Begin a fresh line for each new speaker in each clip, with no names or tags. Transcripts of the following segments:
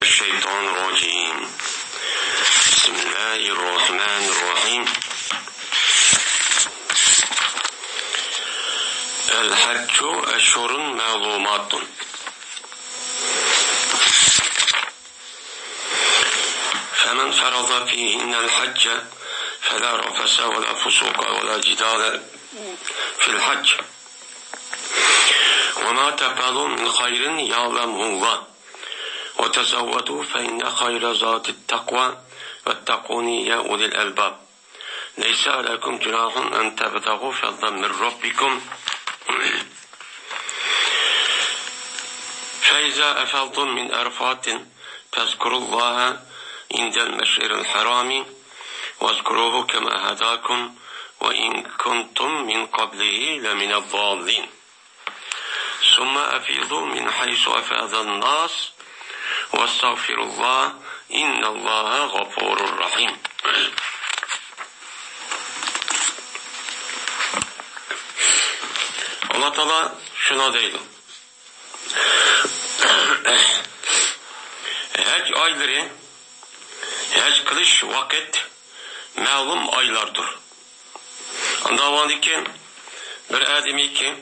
الشيطان الرجيم. بسم الله الرحمن الرحيم. الحج أشهر معلومات فمن فرض فيهن الحج فلا رفث ولا فسوق ولا جدال في الحج وما تفعلوا من خير يعلمه الله وتزودوا فإن خير زاد التقوى واتقوني يا أولي الألباب ليس عليكم جناح أن تبتغوا فضلا من ربكم فإذا أفضتم من عرفات فاذكروا الله عند المشعر الحرام واذكروه كما هداكم وإن كنتم من قبله لمن الضالين ثم أفيضوا من حيث أفاض الناس واستغفر الله إن الله غفور رحيم. Allah Teala şuna deydi. Hac ayları, hac kılış vakit ma'lum aylardır. Anda var ki bir ademi ki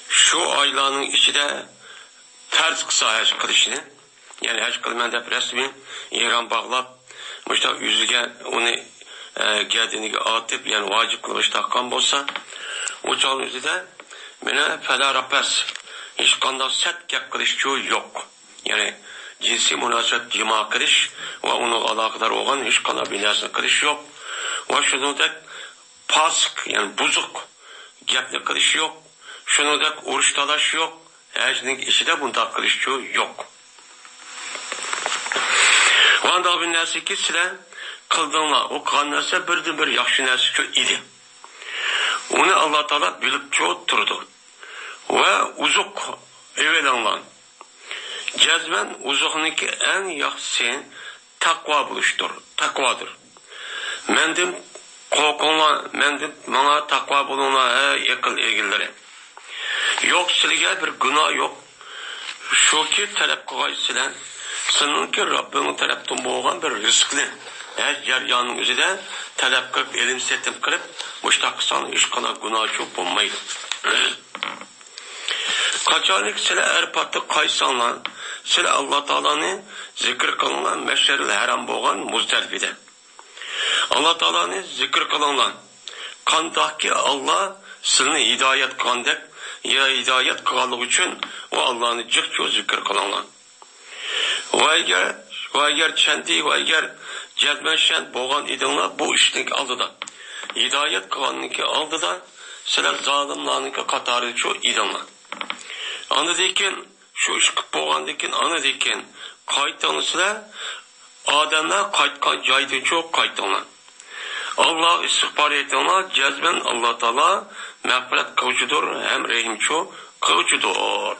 şu ayların içinde farz kısa hac kılışını, yani hac kılmanda resmi ihram bağlap, müştak yüzüge onu geldiğini atıp, yani vacip kılmış takkan olsa, o çağın yüzüde mene fela rapes, hiç kanda set gap kılışçı yok. Yani cinsi münasebet cima kılış ve onun alakadar olan hiç kanda binasını kılış yok. Ve şunu da pasık, yani buzuk gapli kılış yok. Şunu da oruç talaş yok. Hacının işi de bunda kılışçı yok. Vanda bir nesi ki size kıldığınla o kan nesi birden bir yakşı nesi ki idi. Onu Allah Teala bilip çok durdu. Ve uzuk evvelanlan. Cezben uzuğununki en yakısı takva buluştur. Takvadır. Mendim korkunla, mendim bana takva bulunla yakıl ilgileri. Yok silge bir günah yok. Şu ki talep kılay silen. Senin ki Rabbinin tarafından boğan bir rızkını her ceryanın üzerinde talep kılıp, elim setim kılıp, müştaksan iş kana günah çok olmaydı. Kaçarlık sile erpatı kaysanlan, sile Allah Teala'nı zikir kılınan meşeril haram boğan Muzdalife'de. Allah Teala'nı zikir kılınan, kandaki Allah seni hidayet kandak, ya hidayet kılalık için o Allah'ını cıkçı zikir kılınan. Ve eğer çendi ve eğer cezmeşen boğan idinler bu işlik aldıdan. Hidayet kılanınki aldıdan, sizler zalimlarınki katarı çok idinler. Anıdayken, şu iş boğandayken anıdayken kayıtlanı sizler, Ademler kayıtkan caydın çok kayıtlanlar. Allah istihbar edenler cezben Allah Teala mağfiret kılıcıdır, hem rehim çok kılıcıdır.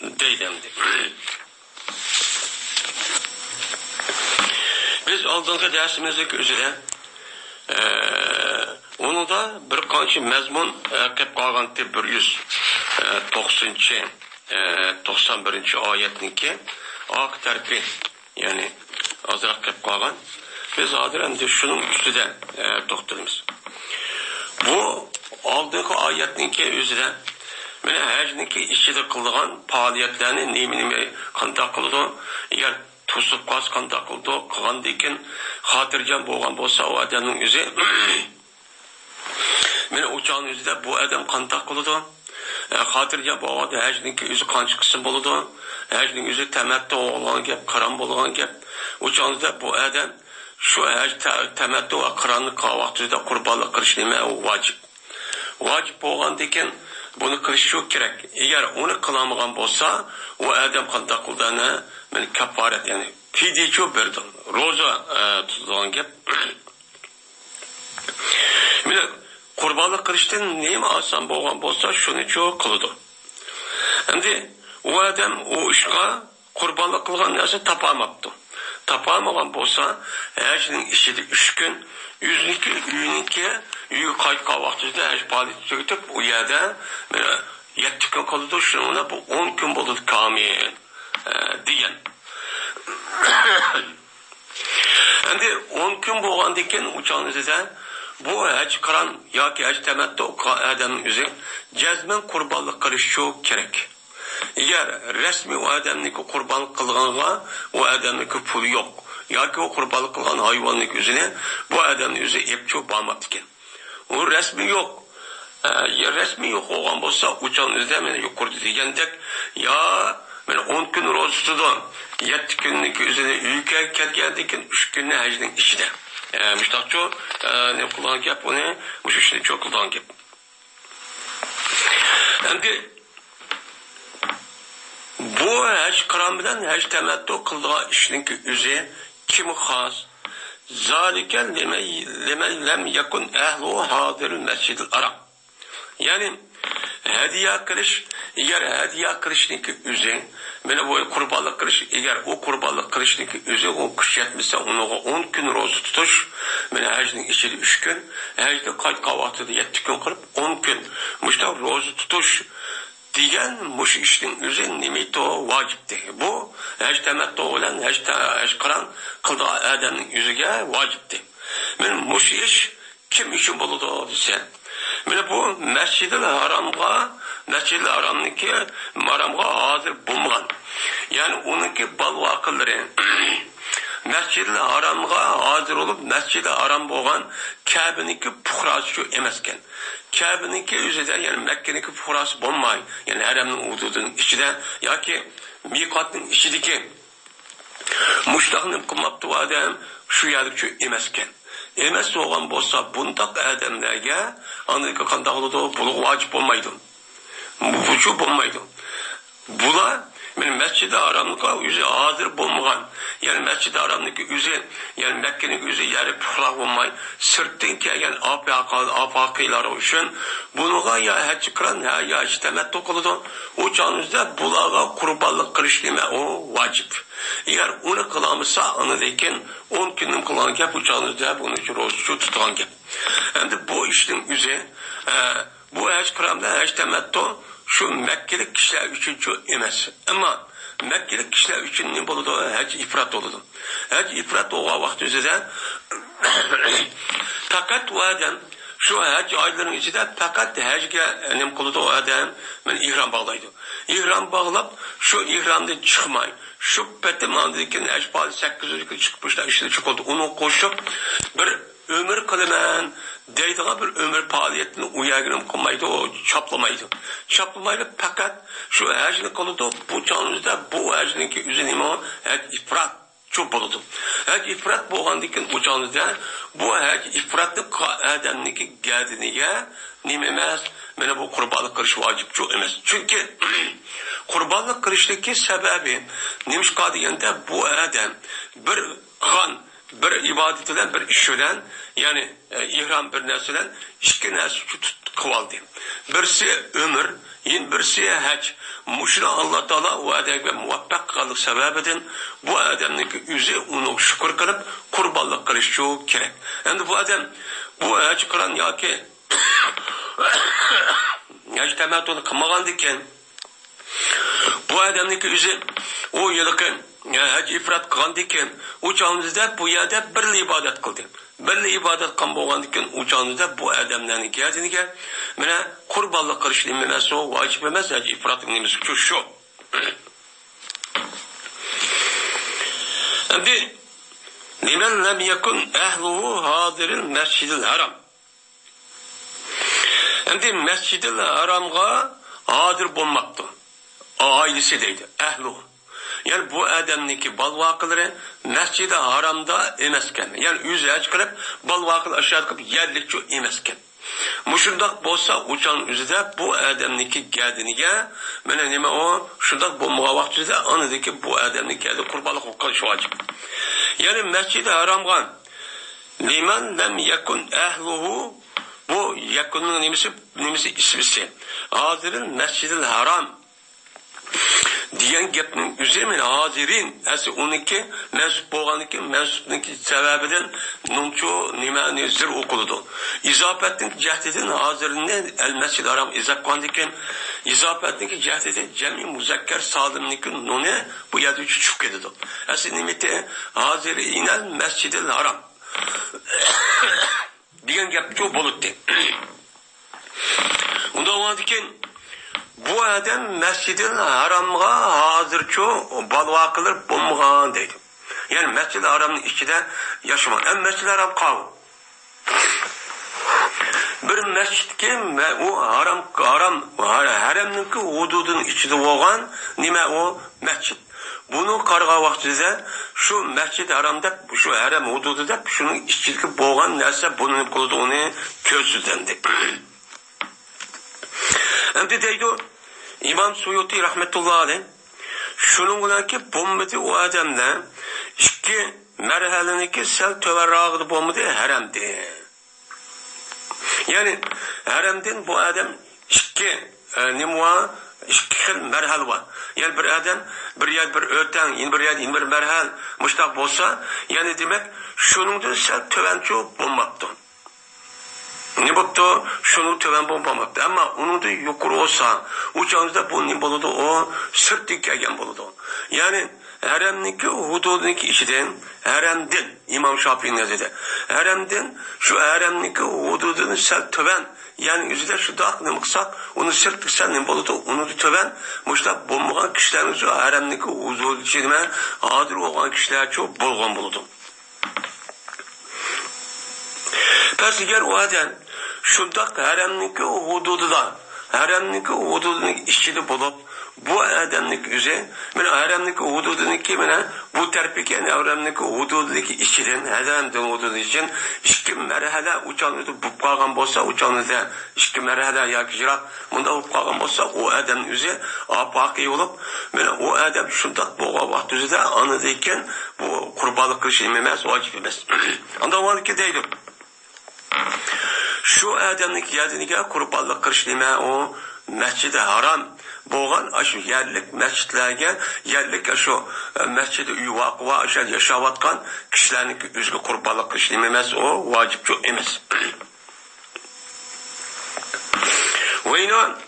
Deydemdi. Biz aldığımız dersimizdeki üzere onu da bir kançı mezmun kep kalgan 191. ayetninki ak terpi, yani azrak kep kalgan. Biz adiren de şunun üstüde doktorumuz. Bu aldığımız ayetninki üzere böyle hacninki içinde kıldıgan faaliyetlerini neymi kanda kıldı, eğer tusup kaskan takıldı, kılan dekin hatırcan boğan bolsa o adamın yüzü mene uçağın yüzüde bu adam kan takıldı, hatırcan boğadı, hacninki yüzü kan çıksın boludu, hacnin yüzü temette olan gep, karan bolan gep, uçağın yüzüde bu adam şu temette o karanlık kavak yüzüde kurbanlık kırışneme o vacip. Vacip boğan dekin bunu kılış çok gerek. Eğer onu kılamagan bolsa o adam kan takıldığını men kafaret, yani fidye çok verdim. Roza tutulan gep. Mine kurbanlık kılıştan neymi asan boğan bolsa şunu çok kılıdı. Şimdi o adam o işga kurbanlık kılgan neyse tapamaptı. Tapamagan bolsa her şeyin işi de 3 gün yüzünki kayıtka vaktinde her palit söküp o yerde 7 gün kalıdı şuna bu 10 gün buldu kamil diyen. Endi 10 kun bo'lgandan keyin uchanizda bu haj qiran yoki haj tamattu odamning o'zi jazman qurbonlik qilishi kerak. Agar rasmiy odamniki qurbon qilganga u odamniki puli yo'q yoki u qurbonlik qilgan hayvonning o'zini bu odamning o'zi epchu bo'lmabdi ekan. U rasmiy yo'q. Rasmiy yo'q bo'lgan bo'lsa uchanizda meni yuqorida degandek yo men 10 kun ro'za tutdim. 7 kunlik o'zini uyga kelgandan keyin 3 kunni hajning ichida. Mustaqcho ne qilgan gap uni o'sha ishni cho'q qilgan gap. Endi bu haj qiron bilan haj tamattu qilgan ishning o'zi kim xos? Zalika liman lam yakun ahlu hadir masjidil haram. Yani hadiya qilish, agar hadiya qilishniki o'zi, mana bu qurbonlik qilish, agar u qurbonlik qilishniki o'zi u kuch yetmasa, uni 10 kun ro'za tutish, mana hajning ichida 3 kun, hajda qaytgan vaqtida 7 kun qilib 10 kun mushta ro'za tutish degan mush ishning o'zi nimito vojibdir. Bu haj tamattu bilan haj qiron qilgan odamning o'ziga vojibdir. Men mush ish kim uchun bo'ladi desa, mana bu Masjidil Haramniki maramga hozir bo'lmagan. Ya'ni uniki balvoqillari Masjidil Haramga hozir bo'lib, Masjidil Haram bo'lgan Ka'baniki puhrasi shu emas ekan. Ka'baniki o'zida, ya'ni Makkaniki puhrasi bo'lmay, ya'ni haramning hududining ichida yoki miqotning ichidagi mushtaqni qilmabdi odam shu yerlik emas ekan. Emas bo'lgan bo'lsa, bundaq odamlarga aniki qanday bo'ladi? Bu vojib bo'lmaydi. Bu shu bo'lmaydi. Bular men Masjid-i Haramga o'zi hozir bo'lmagan, ya'ni Masjid-i Haramniki o'zi, ya'ni Makkaning o'zi yari puxroq bo'lmay, sirtdan kelgan apoqilar uchun bunga ya haj qiron, ya tamattu qiladi. O joningizda bularga qurbonlik qilish nima? O vojib. Agar uni qilmasa, lekin 10 kunning qilgan gap u joningizda buni ro'za tutgan gap. Endi bu ishning o'zi bu haj qironda haj tamattu şu Mekkeli kişiler için çok emas. Ama Mekkeli kişiler için ne bo'ladi? Hac ifrat bo'ladi. Hac ifrat bo'lgan vaqt o'zida faqat u odam shu hac oylarining ichida faqat hajga nim qiladi u odam, men ihrom bog'laydi. Ihrom bog'lab, shu ihromdan chiqmay, shu patimandiki haj pal 800 kun chiqib bo'lsa ishni chiqadi. Uni qo'shib bir ömür qilaman deydigan bir ömür faoliyatini u yerga qilmaydi, o choplamaydi. Choplamaydi, faqat shu hajni qiladi. Bu joningizda bu hajniki o'zi nima? Haj ifrat cho'p bo'ladi. Haj ifrat bo'lgandan keyin u joningizda bu haj ifratni odamniki gadiniga nima emas, mana bu qurbonlik qilish vojib emas. Chunki qurbonlik qilishdagi sababi nimishqa deganda bu odam bir xon bir ibadet bilen bir iş bilen yani ihram bir narsadan ikki narsa qildi. Birisi ömür, yin birisi hac. Muşra Allah Taala o adamga muvaffaq qilganlik sababidan bu odamning o'zi uni shukr qilib qurbonlik qilishi kerak. Endi bu odam bu hac qilan yoki haj tamatuni qilmagandan keyin bu odamning o'zi o yilqi haj ifrat qilgandan keyin u joningizda bu yerda bir ibodat qildi. Bir ibodat qilgan bo'lgandan keyin u joningizda bu odamlarning gaziniga mana qurbonlik qilish nimasi vojib emas, haj ifratning nimasi shu. Endi liman lam yakun ahluhu hadiril masjidil haram. Endi Masjidil Haramga hozir bo'lmabdi. Ailesi deydi, ahluhu. Yani bu adamniki balvaqilari Masjid-i Haramda emasken. Yani o'zi haj qilib balvaqil aşağı qilib yerlik emasken. Mushundaq bo'lsa, uçan o'zida bu adamniki gadiniga mana nima o shundaq bo'lmagan vaqtida anadiki bu adamniki qurbonlik qilish vojib. Yani Masjid-i Haramga liman lam yakun ahluhu bu yakunning nimasi ismisi. Hozir Masjidil Haram degan gapning o'zi men hozirin asli uniki mansub bo'lganiki mansubniki sababidan nuncho nimani zir o'qildi. Izofatning jahdidan hozirni al-masjid haram izofatniki izofatniki jahdida jami muzakkar solimniki nuni bu yerda tushib ketdi. Asli nimati hozir inal masjidil haram degan gap shu bo'ldi. Unda o'tgan bu adam masjidil haramga hozircha balvo qilib bo'lmagan deydi. Ya'ni masjidil haramning ichida yashagan. Ham masjidil haram qol. Bir masjidga u haramning hududining ichida bo'lgan nima u masjid. Buni qarg'a vaqtida shu masjid haramda shu haram hududida shuning ichida bo'lgan narsa buni qildi uni ko'zsizlandi. Endi deydi İmam Suyuti rahmetullah alayh şunun bilanki bombadi o adamda ikki marhalaniki sal töverrağıdı bombadi haramdi. Yani haramdan bu adam ikki ikki xil marhal var. Yani bir adam bir yer bir öten, bir yer bir marhal muştaq bolsa, yani demek şunundan sal tövenço bombaptı. Ne boptu? Şunu töven bombamaktı. Ama onun da yukarı olsa, uçağımızda bu ne buludu? O sırtlık gelgen buludu. Yani haremdeki hududundaki işiden, haremden, İmam Şafii'nin yazıda, haremden, şu haremdeki hududunun sel töven, yani yüzüde şu da aklını mıksak, onu sırtlık sen ne buludu? Onu da töven, muşta bombagan kişilerin şu haremdeki hududun içine hadir olan kişiler çok bolgan buludu. Persiger o adam, şundak haremdeki hududunun içinde bulup, bu adamlık üze, haremdeki hududundaki bu terpike haremdeki hududundaki içiden, haremdeki hududun için iki merhale uçağınızda bu kalgan bolsa, uçağınızda iki merhale yakıcırak, bunda bu kalgan bolsa, o adam üze apaki olup, o adam şundak bu vakti üzede anıdayken, bu kurbalık kılışı ememez, vacip emez. Anda o ki değilim. Şu adamlık yerdiniga kurbanlık kırışlığına o mescid-i haram boğan şu yerlik mescidlerge yerlik şu mescid-i üyvaqıva aşağı yaşavatkan kişilerin üzgü kurbanlık kırışlığına emez o vacip çok emez. Ve inan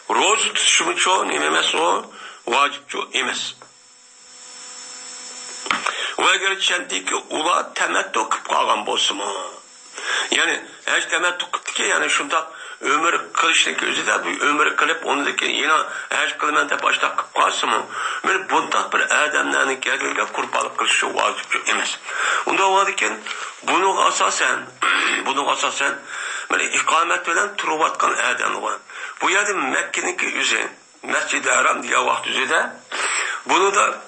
roz tutuşumu çoğun emez o vacip çok emez. Ve eğer çendiki ula temetto kıp kalgan bolsun mu? Yani hiç temettu kıptı ki yani şunda ömür kılışlık özü de bu ömür kılıp ondaki yine hiç kılmanda başta kıp kalsın mı? Böyle bundak bir adamların gelirken kurbanlık kılışı vacip emez. Onda varken bunu asasen böyle ikamet bilen turuvatkan adam var. Bu yerde Mekke'ninki üzeri Mescid-i Haram diye vakti üzeri bunu da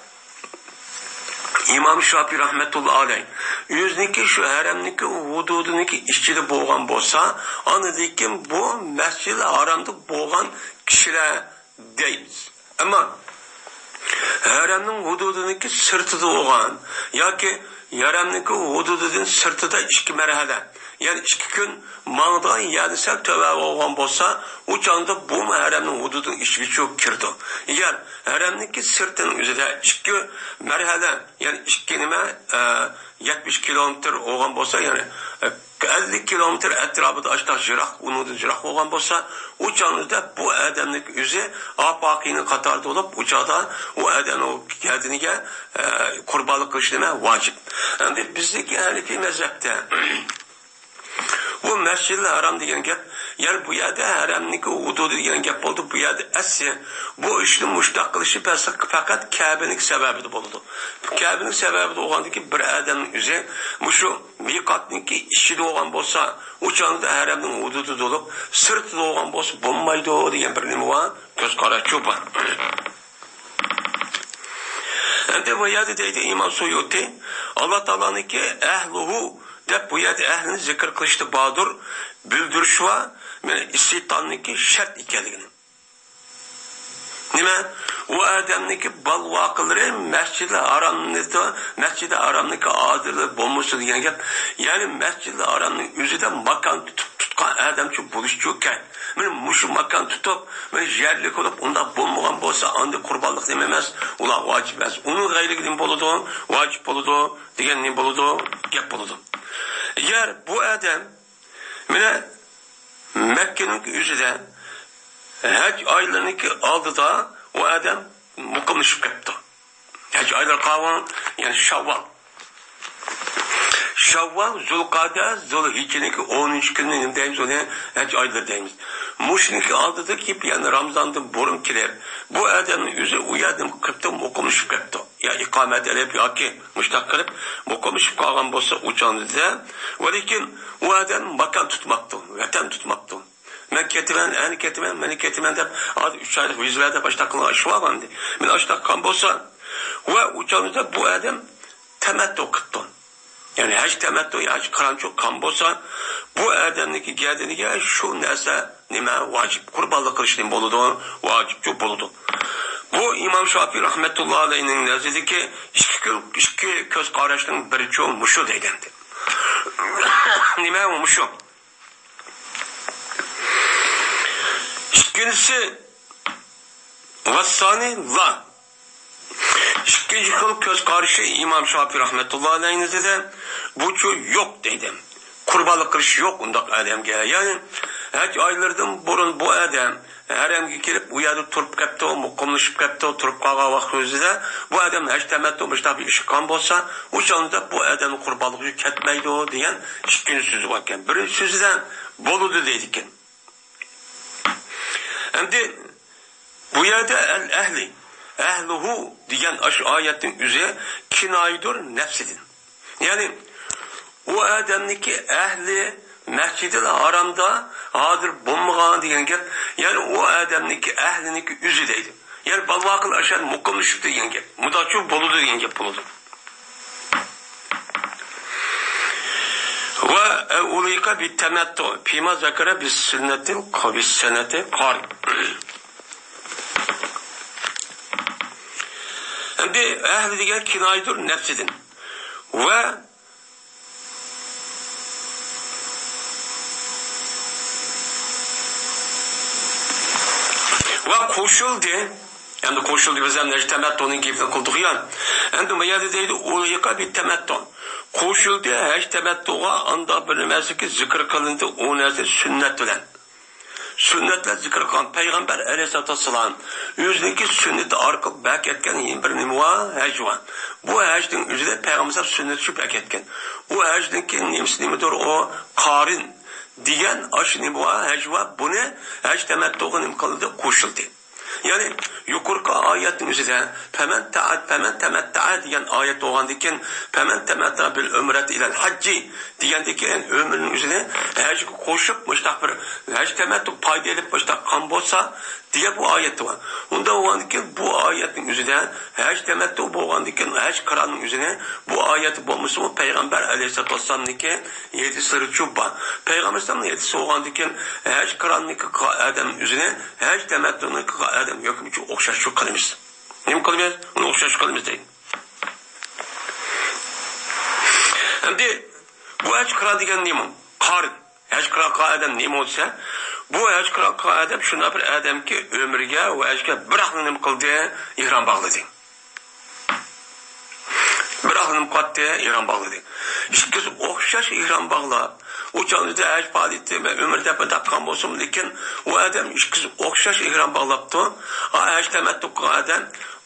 İmam Şafii rahmetullah aleyh yüzniki şu haremniki hududuniki işçide boğan bolsa anıdikim bu mescid-i haramda boğan kişiler değil. Ama haremnin hududuniki sırtıda olan ya ki haremniki hududunun sırtıda iki merhale yani 2 gün mağdan yani sel töve olgan bolsa uçanda bu haremnin hududun içi çok kirdi. Eğer haremniki sırtının üzerinde 2 merhale yani 2 nime 70 kilometre olgan bolsa yani 50 kilometre etrafında açtaq jirak, unudu jirak olgan bolsa uçağınızda bu adamlık yüzü apakinin katarda olup uçağda o adam o kendine kurbanlık kılışlığına vacip. Yani bizdeki Hanefi mezhepte bu Mescid-i Haram degen gap, yani bu yerde haramniki hududu degen gap oldu, bu yerde asli bu işin muştaq kılışı fakat Kabe'nin sebebi oldu. Kabe'nin sebebi olgandı ki bir adamın yüzü, bu şu miqatniki işi de olgan bolsa, uçağında haramның hududu olup, sırtı da olgan bolsa, bulmaydı o degen bir nime var, göz karaçı var. Hem bu yerde deydi İmam Suyuti, Allah Teala'nınki ehluhu, dep bu yerde ehlini zikr kılıştı Badur bildirişi var. Yani istitanniki şart ekanligini. Nima? O adamniki balvaqilari Mescid-i Haramniki adili bo'lmoqchi degan gap. Ya'ni Mescid-i Haramning o'zida makon tutib tutkan adamçı buluşçu ken. Benim muşu makan tutup, ben yerlik olup, onda bulmagan bolsa, anda kurbanlık dememez, ula vacip emez. Onun gayri gidin boludu, vacip boludu, digen ne boludu, gep boludu. Eğer bu adam, mine Mekke'nin yüzüde, hac aylarındaki aldı da, o adam mukamlaşıp kaptı. Hac aylar kavan, yani Şavval. Şavval, Zulkade, Zulhicce'ninki 10. gününün deyimiz ona hac ayları deyimiz. Muş'ninki aldı da ki yani Ramazan'da burun kiler. Bu adamın yüzü uyadım kıptı, mukamlaşıp kaptı. Ya ikamet edip ya ki müştak kılıp mukamlaşıp kalan bolsa uçandı da. Velikin o adam makan tutmaktı, vatan tutmaktı. Men ketimen dep adı 3 aylık vizlerde baştakına aşı var bende. Men aştak kan bolsa ve uçanıda bu adam temettu kıttı. Yani hac temettu ya hac karanço kan bolsa bu adamdaki geldiğine şu nerse nime vacip kurbanlık kılışının boludu, vacip çok boludu. Bu İmam Şafii rahmetullahi aleyhinin nezdindeki iki göz kardeşinin biri çoğu muşu deydendi. Nime o muşu? İkincisi vassani la. İkinci kıl göz karşı İmam Şafii rahmetullahi aleyhinizde de bu yok dedim. Kurbanlık kılışı yok undak adamge. Yani hac aylardan burun bu adam herhangi gelip uyadı turup kaptı, mukumlaşıp kaptı, turup kağa vakti bu adam hac temettu tabi işi kan bolsa o canında bu adamın kurbanlığı ketmeydi o diyen ikinci sözü varken. Bir sözüden boludu deydikken. Hem de bu yerde el-ehli, ehluhu diyen ayetin üzeri kinaydır nefsidin. Yani o adamdaki ehli Mescid-i Haram'da hadır bulmagan diyen gep. Yani o adamdaki ehliniki üzüdeydi. Yani balvakıl aşağı mukamlaşıp diyen gep. Mudaçu boludu diyen gep buludu. Ve ulika bi temettu fima zakara bis sünnetil bis seneti qari. Şimdi ehli diyen kinaydır nefsidin. Ve koşuldu. Yani koşuldu bizim de temettonun gibi kıldık ya. Yani meyade deydi ulika bir temetton. Koşuldu hac temettuğa anda bilinmez ki zikr kılındı o nerede sünnet bilen. Sünnetle zikr kılan Peygamber aleyhissalatu vesselam yüzdeki sünneti arka bak etken bir nimva hac var. Bu hacdin yüzde Peygamber sünneti şu bak etken. O hacdinki nimsidir o karin diyen aş nimva hac var. Bu ne? Hac temettuğa nim kılındı koşuldu. Yani yukarı ayetin üzerinde femen temetta'a diyen ayet doğandikken femen temetta bil ömret ilel hacci diyendikken ömrünün üzerine hac koşup müştak bir hac temettu payda edip müştak kan bolsa diye bu ayet var. Onda doğandikken bu ayetin üzerinde hac temettu doğandikken hac kıranın üzerine bu ayet bulmuş mu Peygamber aleyhissalatu vesselam'daki 7 sırrı çubba. Peygamber sallallahu aleyhi ve sellem doğandikken hac kıranlık adamın üzerine hac temettu'nun adam yok mu ki okşaş şu kalemiz. Ne mi kalemiz? Onu okşaş şu kalemiz değil. Hem de bu hac kıra diyen ne mi? Karın. Hac kıra adam ne mi olsa bu hac kıra adam şuna bir adam ki ömürge ve hacga bir aklını kıldı ihram bağladı. Bir aklını kattı ihram bağladı. İşte okşaş ihram bağla. O canlıda hac faaliyeti ve ömürde bir dakikam olsun lekin o adam işte okşaş ihram bağlattı. Hac temettu adam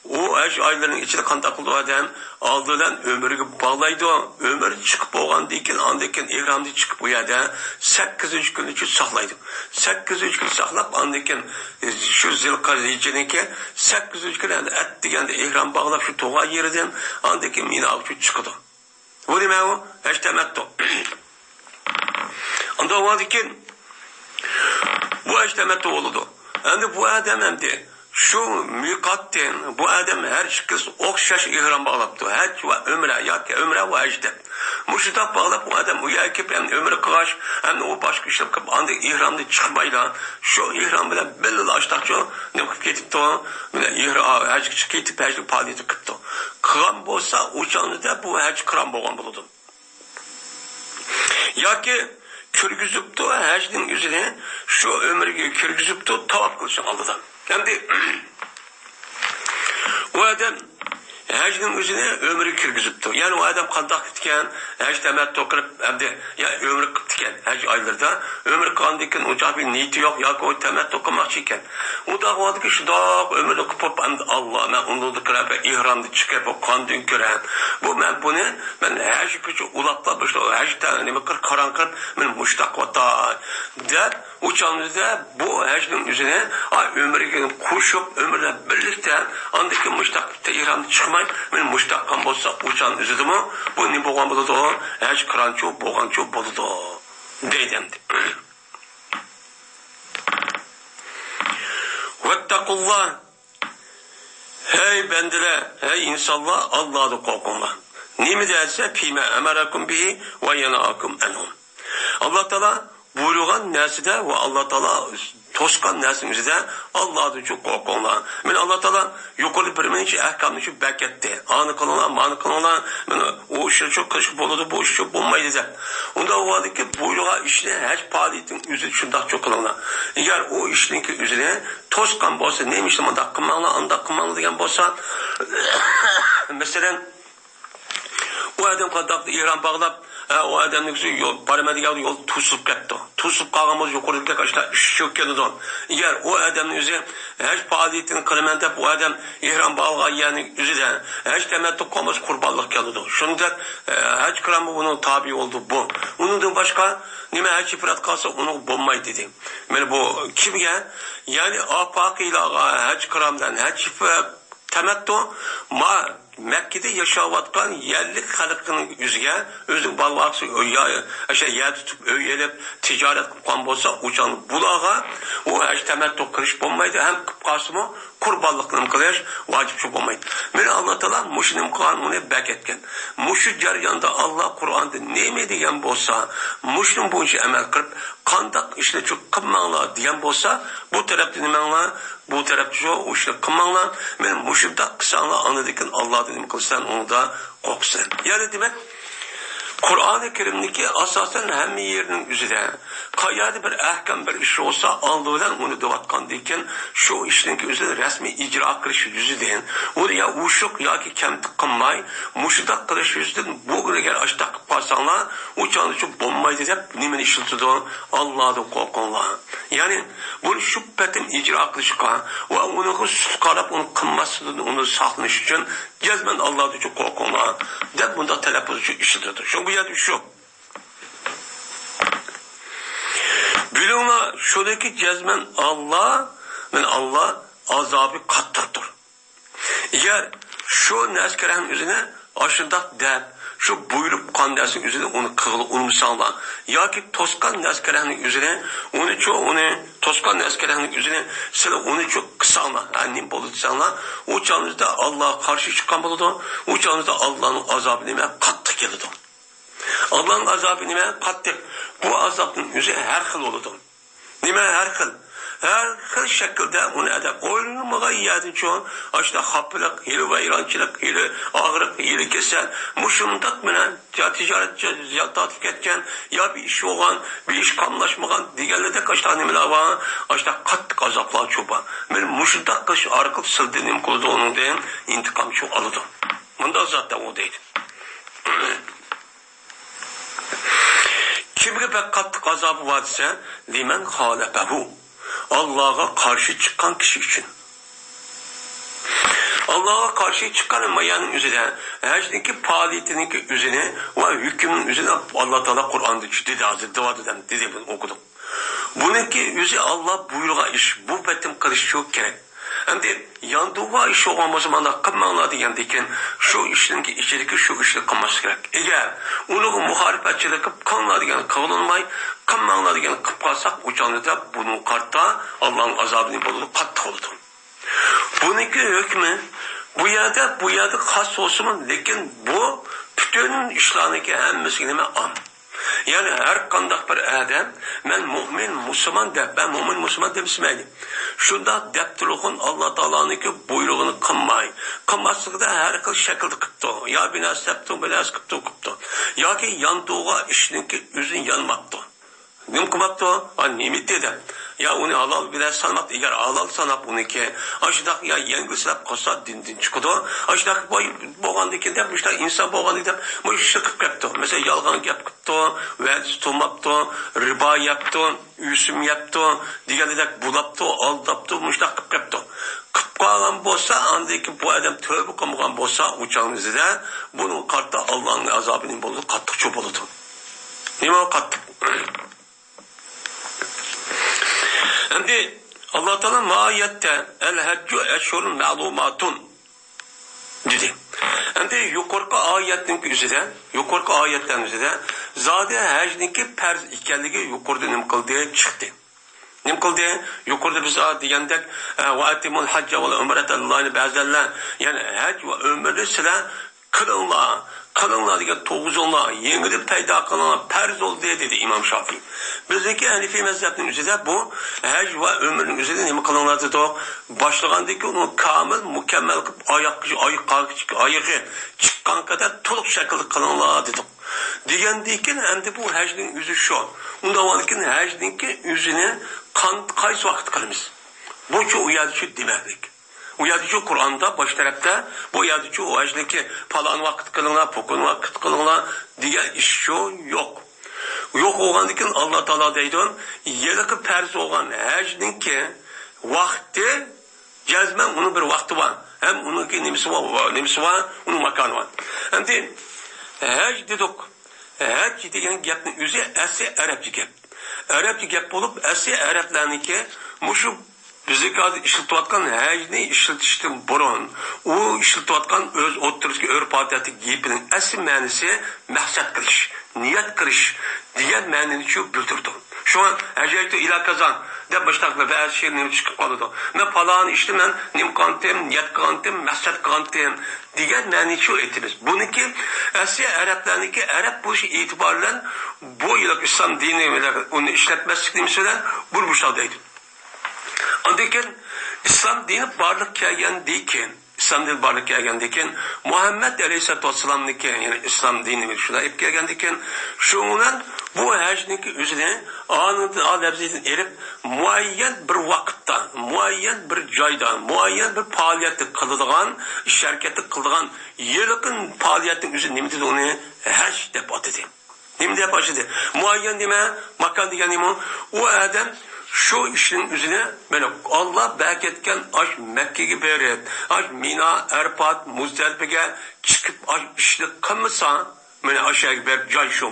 o hac aylarının içinde kan takıldı adam aldığından ömürü bağlaydı. Ömür çıkıp olgan deyken andayken ihramda çıkıp uyada 8. gün için saklaydı. 8. gün saklap andayken şu Zilkazic'inki 8. gün et degende ihram bağlap şu toğa yerden andayken mina uçu çıktı. Bu demek o hac temettu. Onda vardı ki bu hac temettu oldu. Yani bu adam hem de şu mikatten bu adam her çıkış okşaş ihram bağlaptı. Hac ve ömre ya ki ömre ve hacde. Müştak bağlap bu adam uyakip hem ömre kılaş hem de o başka işlem kıp anda ihramda çıkmayla şu ihram bile belli açtakça ne kıp getip de ihram hac çıkıp haclık faaliyeti kıptı. Kıram bolsa uçanı da bu hac kıram boğan buldu. Ya ki kirgizibdi hajning o'zini shu umriga kirgizibdi tavob qilishni oldidan. Endi u odam hajning o'zini umriga kirgizibdi. Ya'ni u odam qandoq ketgan, haj tamattu qilib, endi ya umr qilib ekan, haj oylarida umr qilgandan keyin uncha bir niyati yo'q yoki u tamattu qilmoqchi ekan. U da'vodagi shundoq umrni qilib, endi Alloh men unda kirib, ihromni chiqib, qondan ko'rib, bu men buni men haj uchun ulaqlab boshla, hajda nima qilib qaron qilib, men mushtaq vata deb uçağımızda bu hajning o'zini umriga qo'shib, umrda birlikda andaki mushtaqda ihrom chiqmay, men mushtaqdan bo'lsa uçağın o'zidimi, bu nima bo'lgan bo'ladi? Haj qironchi bo'lganchi bo'ladi deydim. Vattaqullah. Hey bendiler, hey insanlar, Allah'ı korkunlar. Nimi derse fîme emerakum bihi ve yenâkum enhum. Allah Teala buyurgan nerside ve Allah Teala toskan nersimizde Allah'ı çok korkunlar. Men Allah Teala yukarı birmençi ahkamını şu beketti. Anı kılınlar, manı kılınlar. Men o işleri çok karışık oldu, bu işi çok bulmaydı de. Onda o vardı ki buyurgan işine her faaliyetinin üzeri şundak çok kılınlar. Eğer o işinin ki üzerine toskan bolsa neymiş de anda kılmanlı diyen bolsa mesela o adam kadar İran bağlap o adamın yol paramedical yol tusup gitti. Tusup kalgamız yukarıdaki kaçta şok geldi. Eğer o adamın yüzü her faaliyetini kırmanda bu adam İran bağlı yani yüzüden her temettü komaz kurbanlık geldi. Şunda her kramı bunun tabi oldu bu. Onun da başka nime her çifrat kalsa onu bulmayı dedi. Yani bu kimge yani afak ilaga her kramdan her çifrat temettü ma Mekke'de yaşavatkan yerli halkının yüzüge özün balvaksı yer tutup öğelip ticaret kıpan bolsa uçan bulağa o her temettu kırış bulmaydı hem kıpkasımı kurbanlıklarını kılış vacip çok olmaydı. Mene Allah Teala muşinin kanunu bek etken. Muşu ceryanda Allah Kur'an'da neyme diyen bolsa muşinin boyunca emel kırıp kandak işte çok kıpmanlar diyen bolsa bu tarafta nimenler bu tarafta şu işte kıpmanlar men muşunda kısanlar anladıkken Allah dedim kılsan onu da koksan. Yani demek Kur'an-ı Kerim'deki asasen hem yerinin üzerine kayada bir ahkam bir iş olsa aldığından onu davatkandıkken şu işinki üzerine resmi icra kılışı yüzüden o ya uşuk ya ki kem tıkınmay muşudak kılışı yüzüden bu güne gel açtak pasanlar uçağını çok bombaydı deyip nimen işiltidir Allah'da korkunlar. Yani bunu şüphetim icra kılışka ve onu sıkarıp onu kınmasını onu saklanış için cezmen Allah'da çok korkunlar deyip bunda teleffuzu işiltidir. Çünkü bu yerde şu. Bilin şuradaki cezmen Allah azabı kattaktır. Eğer şu neskerenin üzerine aşırdak deyip şu buyurup kan dersin üzerine onu kığılı unumsanlar. Ya ki toskan neskerenin üzerine onu toskan neskerenin üzerine sen onu çok kısanlar. Yani bolutsanlar. O çağınızda Allah'a karşı çıkan buludu. O çağınızda Allah'ın azabı demeye kattı geldi. Allah'ın azabı nime kattık. Bu azabın yüzü her hıl oludu. Nime her hıl. Her hıl şekilde onu edep. Oynulmağa iyadın çoğun. İşte hapılık, hili vayrancılık, hili ağırlık, hili kesel. Muşundak mı ya ticaret ya tatif etken ya bir iş olan, bir iş kamlaşmagan diğerlerde kaç tane miler var. İşte kattık azaplar çoba. Benim muşundak kaç arkıl sıldınim kuludu onun deyin. İntikam çok alıdı. Bunda zaten o değil. Kimge pek kattık azabı var ise limen halebehu Allah'a karşı çıkan kişi için. Allah'a karşı çıkan mayanın üzerine hecdeki faaliyetinin üzerine ve hükmünün üzerine Allah Teala Kur'an'da dedi Hazreti Vadı'dan dedi bunu okudum. Bununki yüzü Allah buyruğa iş bu betim kılış çok gerek. Endi yandığa iş olgan zamanda kılmanlar degендeken şu işinki içeriki şu işi kılması gerek. Eğer onu muharefetçilik kılmanlar degen kılınmay, kılmanlar degen kılıp kalsak uçanlıda bunun kartta Allah'ın azabını bulup kattı oldu. Bununki hükmü bu yerde has olsun lekin bu bütün işlerindeki hemmesine an. Yani her kandak bir adam ben mümin Müslüman de ben mümin Müslüman demişmeydim. Şunda deptuluğun Allah Teala'nınki buyruğunu kınmay. Kınmaslıkta her kıl şekilde kıptı. Ya binas teptun binas kıptı. Ya ki yandığa işinki üzün yanmaktı. Nim qilmabdi? Nima dedi? Ya uni halol bilan sanmabdi. Agar halol sanab uniki, ashudaq ya yengilsilab qolsa dindan chiqadi. Ashudaq bo'lgandikin deb, ishlar inson bo'lgandik deb, bu ishni qilib ketdi. Masalan, yolg'on gap qilibdi, va'da tutmabdi, ribo yapti, usum yapti, degandek bulabdi, aldabdi, mushtaq qilib ketdi. Qilib qolgan bo'lsa, andiki bu odam tövbe qilmagan bo'lsa, o'changizda buning qarta Allohning azobining bo'ldi, qattiq bo'ladi. Nima qattiq? Endi Allah Teala maiyette el-heccu eşhurun ma'lumatun dedi. Endi yuqorqi oyatning o'zida, zodi hajniki farz ekanligi yuqorida nim qildi, chiqdi. Nim qildi? Yuqorida biz degandek va atimul hajja val umrata lillahi ba'zallar, ya'ni haj va umrni sizlar qilinglar degan to'g'izonlar yengilib paydo qilingan farz bo'ldi dedi Imom Shofiy. Bizdagi Hanifiy mazhabning o'zida bu haj va umrning o'zida nima qilinglar dedi? Boshlagandiki uni kamil, mukammal qilib oyog'i chiqqan qadar to'liq shaklda qilinglar dedi. Degandikin endi bu hajning o'zi shu. Undan hajninki o'zini qaysi vaqt qilamiz? Bu-chu u yerda shu demaklik. Bu yazıcı Kur'an'da baş tarafta bu yazıcı o ajniki falan vakit kılınlar, pokun vakit kılınlar diye iş şu yok. Yok oğandikin Allah Teala deydi, yelik perz oğan ajniki vakti cezmen onun bir vakti var. Hem onunki nimisi var, onun makanı var. Hem de hac dedik, hac degen gapning o'zi asli arabcha gap. Arabcha gap bo'lib, asli arablarniki mushu bizdeki adı işletivatkan hacni işletişten burun, o işletivatkan öz oturuski örf adeti giyipinin asli manisi maksat kılış, niyet kılış diyen manini şu bildirdi. Şu an hacaytu ila kazan de baştakla ve her şey nimi çıkıp kaldı. Ne falan işte ben nim kantim, niyet kantim, maksat kantim diyen mani şu etimiz. Bununki asli Araplarınki Arap bu işi itibarla bu yıllık İslam dini onu işletmezlik nimi söylen burbuşaldaydı. Andayken İslam dini barlık kelgendiyken, Muhammed Aleyhisselatü Vesselam'niki yani İslam dini şuna hep kelgendiyken, şundan bu hacniki üzerine anında lafziden erip muayyen bir vakitte, muayyen bir joyda, muayyen bir faaliyeti kıldıgan, iş hareketi kıldıgan yıllıkın faaliyetin üzerine nimdi onu hac dep atıdı. Nimdi dep atıdı. Muayyen deme, makan degen nime, o adam şu işin üzerine böyle Allah berketken aş Mekke'ye berip, aş Mina, Erfat, Muzdalipe'ye çıkıp aş işlik kılmasa, böyle aşağı berip cay şu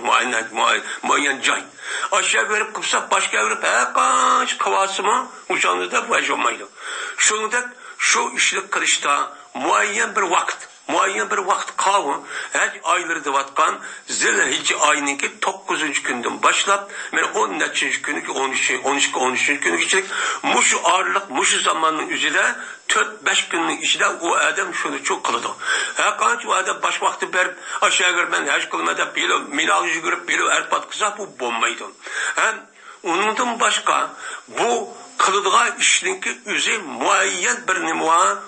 muayyen cay. Aşağı berip kıpsa başka berip kaç kavası mı uçağınızda bu aş olmaydı. Şundan şu işlik kılışta muayyen bir vakit kalı her ayları vatkan Zilhicce ayınınki 9. günden başlap yani 13. günü ki 13. günü geçecek muşu ağırlık muşu zamanının üzerinde 4-5 günün içinde o adam şunu çok kılıdı. Kaç o adam baş vakti berip aşağı görmen her kılmada bilo milagıcı görüp bilo erpat kısa bu bombaydı. Hem ondan başka bu kılıdığa işlinki üzeri muayyen bir nimuğa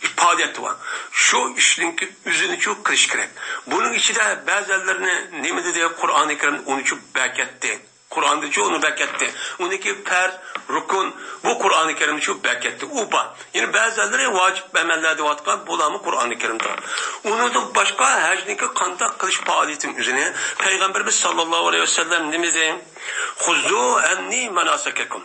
ifadeti var. Şu işlinki üzerine çok kırış gerek. Bunun içinde bazılarını nemede diye Kur'an-ı Kerim onu çok beketti. Kur'an'da çok onu beketti. Ondaki per, rukun, bu Kur'an-ı Kerim'i çok beketti. Upa. Yani bazıları vacip emellerde vatkan bulamı Kur'an-ı Kerim'de. Onu da başka hacniki kandak kılış faaliyetin üzerine Peygamberimiz sallallahu aleyhi ve sellem nemede Huzu enni menasekekum.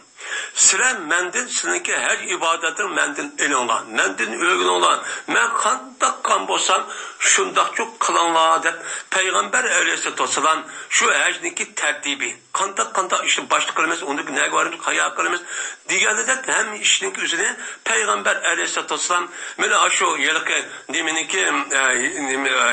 Sıra mendin, sizinki her ibadetin mendin eli olan, mendin öğün olan, men kandak kan bolsam, şundak çok kılanlar dep, Peygamber Aleyhisselatü Vesselam şu hacniki tertibi, kandak işte başlık kılımız, ondaki ne varımız, kaya kılımız, diğerleri de hem işinki üzerine Peygamber Aleyhisselatü Vesselam, böyle şu yılki, deminiki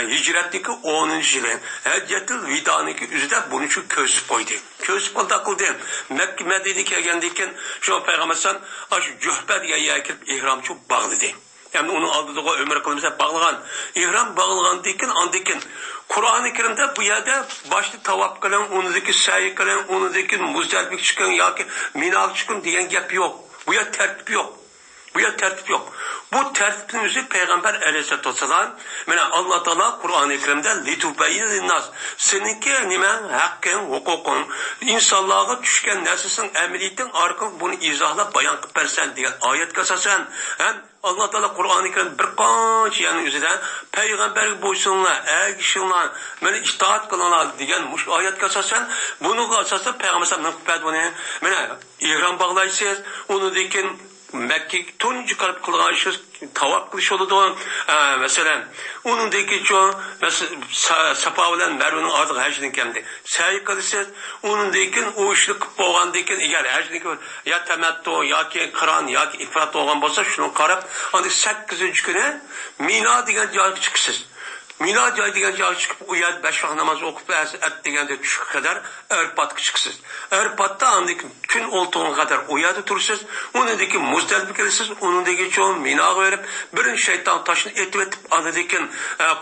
hicretteki 10. yılı, haccetil vidaniki üzerine bunu şu kösüp koydu. Kösüp kıldı. Mekke Medine'ye geldikken şu Peygamber sen şu cühbe diye yakıp ihram çok bağlıdı. Yani onun aldığı ömür kılımıza bağlanan. İhram bağlanan dikken andikken. Kur'an-ı Kerim'de bu yerde başta tavaf kılan, onuzdaki sahi kılan, onuzdaki muzdaliflik çıkan ya ki minal çıkın diyen gap yok. Bu yer tertip yok. Bu yer tertip yok. Bu tertipin özü Peygamber Aleyhisselatü Vesselam, Allah Teala Kur'an-ı Kerim'de litubeyyin nas. Seninki nime hakkın, hukukun, insanlığa düşken neslisin, emeliyetin arka bunu izahla bayan kıp versen diye ayet kasasen, hem Allah Teala Kur'an-ı Kerim bir kaç yani üzerine Peygamber boysunlar, ergişinler, böyle itaat kılanlar diyen ayet kasasen, bunu kasasen Peygamber Sallallahu İhram bağlaysız, onu dikin Mekke tuncu kalp kılışız, tavaf kılış oldu. Mesela onundaki çoğu mesela Safa ile Merve'nin artık hacının kendi. Sahi kılışız, onundaki o işlik boğandaki eğer hacının ya temettu ya ki kıran ya ki ifrat olan olsa şunu karab, ancak 8. güne Mina diyen cahil çıksız. Mina cahil diyen cahil çıkıp uyad 5 vakit namazı okup et diyen şu kadar Erpat çıksız. Erpat'ta andaki tün olduğun kadar uyadı tursuz, onundaki Muzdalife gelisiz, onundaki çoğu Mina'ya verip, birin şeytan taşını etip, andaki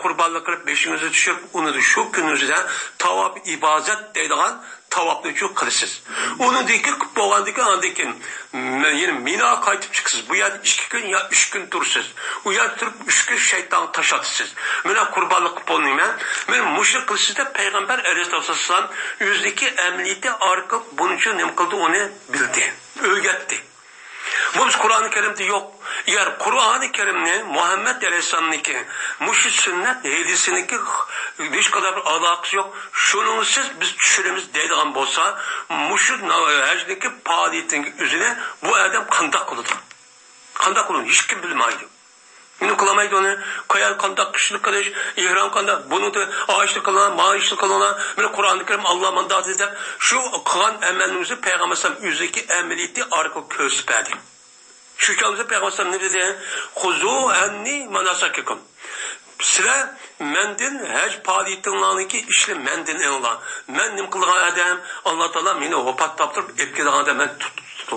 kurbanlık kılıp 5'inizi düşürüp, onu da şu gününüzde tavaf ibadet dediğin tavaflı çok kılısız. Onundaki boğandaki andaki yine Mina kaytıp çıksız. Bu ya 2 gün ya 3 gün tursuz. Uyad durup 3 gün şeytan taş atısız. Mena kurbanlık kuponu ben müşrik kılısız da Peygamber Aleyhisselam yüzdeki emniyeti arka bunun için ne kıldı onu bildi. Öğretti. Bu Kur'an-ı Kerim'de yok. Eğer Kur'an-ı Kerim'le Muhammed Aleyhisselam'ınki müşrik sünnet hadisindeki hiç kadar bir alakası yok. Şununsiz biz düşürümüz dediğim olsa müşrik hacdeki faaliyetin üzerine bu adam kandak kılıdı. Kandak kılın hiç kim bilmeydi. Bunu kılamaydı onu. Kayal kandak, kışlık kılış, ihram kandak, bunu da ağaçlı kılana, maaşlı kılana, bunu Kur'an-ı Kerim Allah mandat edip, şu kılan emelinizi Peygamber Sallallahu yüzdeki emeliyeti arka köspedi. Şu kalımızda Peygamber Sallallahu ne dedi? Huzu enni manasakikum. Sıra mendin hac faaliyetinlerindeki işle mendin enla. Mendim kılgan adam Allah Teala beni hopat taptırıp epkeden adam ben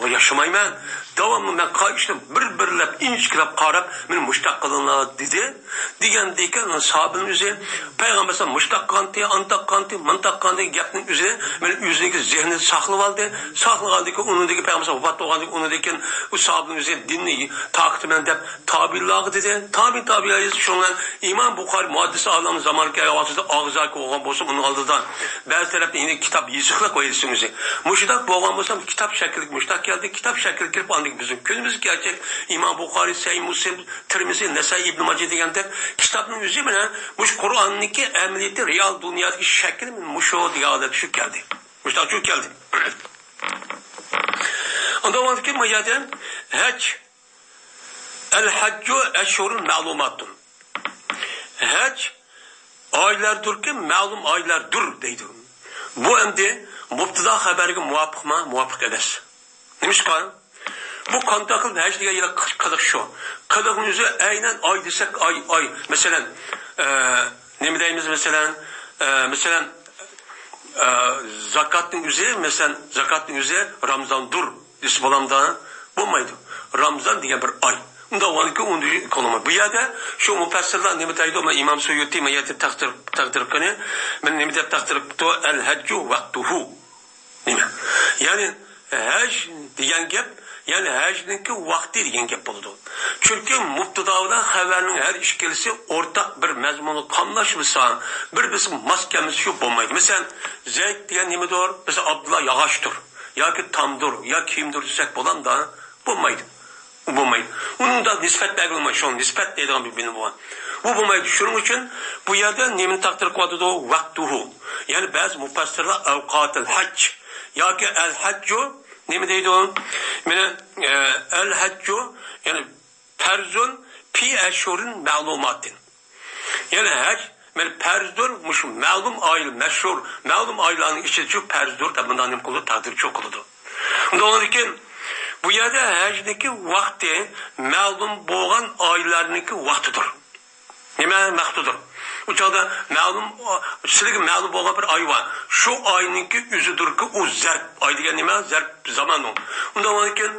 yaşamayım ben. Devamlı ben kayıştım bir inçkilep qarab beni müştak kılınlar dedi. Degandeyken sahabının üzerine Peygamber Sallallahu müştak kanti, antak kanti, mantak kanti gapning üzerine benim yüzündeki zihni saklı aldı. Saklıgandaki onundaki Peygamber Sallallahu hopat olgandaki onundaki o sahabının üzerine dinini takip edip tabi'lâğı dedi. Tabi'lâğı şundan İmam Bukhari muhaddisi alamın zamanı kâyavasında ağzaki olgan bolsa bunu aldıdan. Bazı tarafta yine kitap yısıkla koyuyorsunuz. Müştak boğan bolsa kitap şekillik müştak geldi. Kitap şekillik girip andık bizim. Günümüz gerçek İmam Bukhari, Sahih Müslim, Tirmizi, Nesai, İbn Mace degende kitabın üzerine bu Kur'an'daki emniyeti real dünyadaki şekli müşo diyalet şu geldi. Müştak şu geldi. Ondan vakit mayaden hac el-haccu eşhurun ma'lumatun. Hac aylardır ki ma'lum aylardır deydi. Bu endi mubtada haberge muvafık mı? Muvafık edes. Demiş kan? Bu kantakıl hac diye yine kılık şu. Kılığın yüzü aynen ay desek ay. Mesela ne mi deyimiz mesela zakatın yüzü mesela zakatın yüzü Ramazan dur. İsmi olamda bulmaydı. Ramazan diye bir ay. Onda vanki onu konuma. Bu yerde şu mufassirler ne mitaydı ama İmam Suyuti meyeti takdir kını ben ne mitaydı takdir to el haccu vaktuhu. Yani hac diyen gap yani hacninki vakti diyen gap oldu. Çünkü mubtadavda haberinin her işkelisi ortak bir mezmunu kamlaşmışsa bir bizim maskemiz şu bulmaydı. Mesela Zeyd diyen nemi doğru? Mesela Abdullah yağaçtır. Ya ki tamdır, ya kimdir desek bulan da bulmaydı. Bulmaydı. Onun da nispet belirlenmiş şu an. Nispet dediğim bir benim bu. Bu bulmaydı. Şunun için bu yerde nemin takdir kıvadı o vaktuhu. Yani bazı mufassirler evkatel hac. Ya ki el haccu nemi deydi o? Yani el haccu yani perzun pi eşhurun ma'lumatin. Yani hac yani perzdur ma'lum aylı meşhur ma'lum aylarının içi çok perzdur da bundan ne kulu takdir çok kuludu. Dolayısıyla bu yerde hacdaki vakti ma'lum boğan aylarındaki vaktidir. Nime vaktidir. O çağda ma'lum sizlarga ma'lum bo'lgan bir ay var. Şu ayninki yüzüdürki o zerb. Ay degan nima? Zerb zaman o. Undan keyin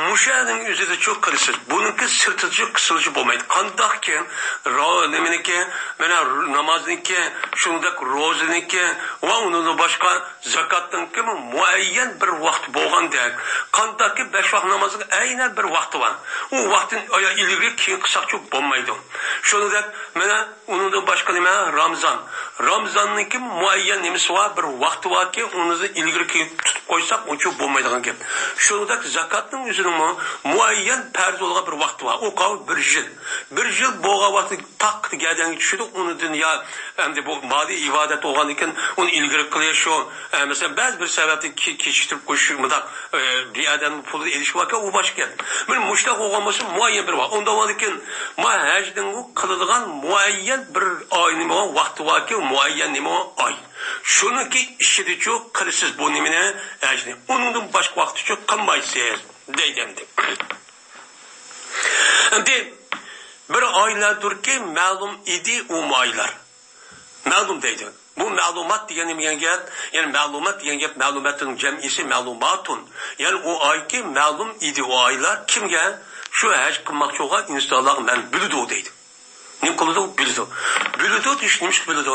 muşaning yüzüde çok qilasiz. Bununki sirtici qısılıcı bo'lmaydi. Qandaqki nimeniki, mana namozniki, shundak ro'ziniki va undan boshqa zakotninki muayyan bir vaqt bo'lgandek. Qandaqki 5 vaqt namoziga aynan bir vaqti var. O vaqtin ilgari keyin qilsak çok bo'lmaydi. Shuningdek mana undan boshqa nima? Ramzan. Ramzanniki muayyan nimasi var, bir vaqti varki, uni ilgari keyin tutib qo'ysak, uncha bo'lmaydigan gap. Shuningdek zakotning o'zining muayyan farz bo'lgan bir vaqti var. O qav bir yil. Bir yil bo'lgan vaqtda taq gadanga tushdi, uni dunyo endi bu mali ibodat bo'lgan ekan, uni ilgari qilish shu. Masalan, ba'zi bir sababni kechiktirib qo'yish mudaq riyadan pul elish vaqti u boshqa gap. Bir mushtaq bo'lgan bo'lsa, muayyan bir vaqt. Unda lekin ma hajning qiladigan muayyan bir oy nima vaqti varki, muayyan nima oy. Shuniki ishida cho'q qilasiz bu nimani hajni. Uningdan boshqa vaqti cho'q qilmaysiz deydi. Endi bir oylardurki ma'lum idi u oylar. Ma'lum deydi. Bu ma'lumot degan nima gap? Ya'ni ma'lumot degan gap ma'lumotning jam'isi ma'lumatun. Ya'ni o oyki ma'lum idi o oylar kimga? Shu haj qilmoqchi bo'lgan insonlar men bildi deydi. Nim qildi? Bildi. Bildi ishnish bildi.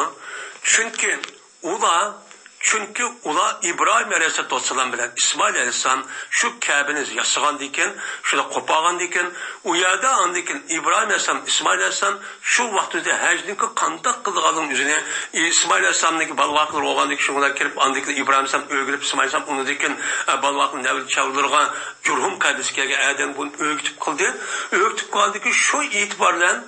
Çünkü ular İbrahim Aleyhisselam bilen İsmail Aleyhisselam şu Kabe'ni yasagan diken, şurada kopagan diken, o yerde andiken İbrahim Aleyhisselam, İsmail Aleyhisselam şu vaktinde hecdeki kandak kılığalın üzerine İsmail Aleyhisselam'daki balvaklar olan diken şunlar kirip andiken İbrahim Aleyhisselam öldürüp İsmail Aleyhisselam onu diken balvakın nevil çavdırgan Cürhum kardeşkege Adem bunu öğütüp kıldı. Öğütüp kıldı ki şu itibarla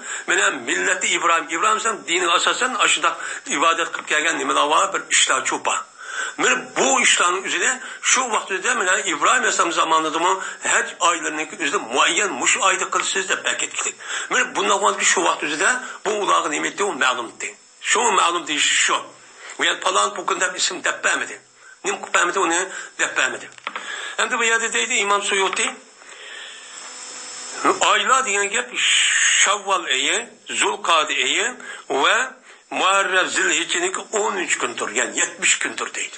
milleti İbrahim Aleyhisselam dini asasen aşıda ibadet kılıp gelgen nimeler var bir işler çopa. Bu işlerin üzerine şu vakti de İbrahim Aleyhisselam zamanında mı her aylarındaki üzerinde muayyen muş ayda kılsız da belki etkilik. Bundan sonra şu vakti üzerinde bu ulağın nimeti o ma'lum değil. Şu ma'lum değil şu. Yani falan bugün isim deppemedi. Nim kupemedi onu deppemedi. Hem de bu yerde deydi İmam Suyuti aylar diyen gap Şavval eyi, Zulkade eyi ve Muharrem Zilhicce'ninki 13 gündür. Yani 70 gündür deydi.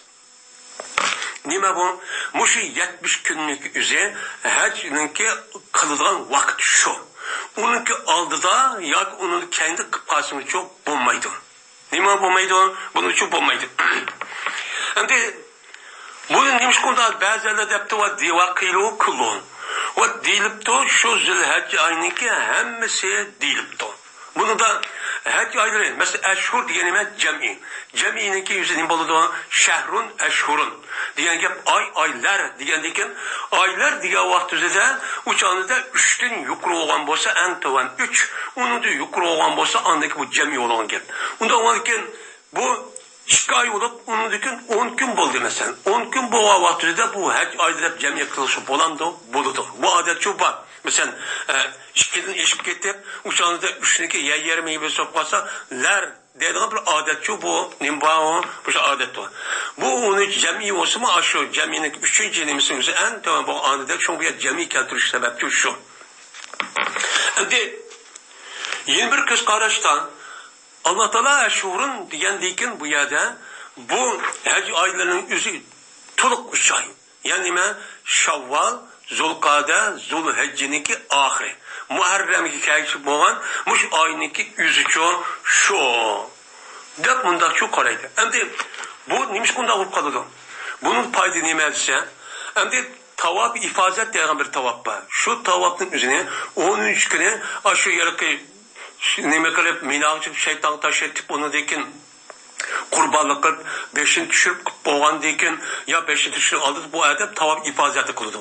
Nima bu? Muşu 70 günlük üzere hacninki kılılan vakit şu. Onunki aldıda ya onun kendi kıpasını çok bulmaydı. Nima bulmaydı? Bunu çok bulmaydı. Hem de bunun neymiş konuda bazıları depti var diva kıyılığı kılın. O dilipti şu Zilhicce ayninki hemmesi dilipti. Bunu da hac ayları mesela eşhur diyenime cem'i. Cem'ininki yüzünün buluduğu şehrun eşhurun. Diyen gap aylar diyendeken aylar diye vakti üzerinde uçağında 3'ten yukarı olan bolsa en tovan 3. Onun da yukarı olan bolsa andaki bu cem'i olan gap. Ondan olurken bu 2 ay olup onun dikin 10 gün buldu mesela. 10 gün bu vakti üzerinde bu hac ayları cem'i kılışıp olan da buludu. Bu adet çok var. Mesela işkiden eşip getip uçağınızda üçündeki yer meyve sokmasa ler dediğin bir adet şu bu nimba o bu adet var. Bu onu cemi olsa mı aşıyor ceminin üçüncü nimesin en tamam bu adet şu bir cemi keltiriş sebepçi şu. Şimdi yeni bir kız karıştan Allah Teala eşhurun diyen dikin bu yerde bu hac aylarının yüzü tuluk 3 ay. Yani ne? Şavval Zulkade, Zulhicce'ninki ahiri. Muharrem'ki kayışı boğan, muş ayninki yüzü şu. Dep bundak şu karaydı. Hem de bu neymiş kunda olup kalıdı. Bunun paydı nemelse, hem de tavap ifazet diyen bir tavap var. Şu tavapın üzerine 13 güne aşağı yarı neme kalıp minakçı şeytan taşı etip onu dekin kurbanlık kılıp 5'ini düşürüp boğan deyken ya 5'ini düşürüp aldı bu edep tavaf ifazeti kıldı.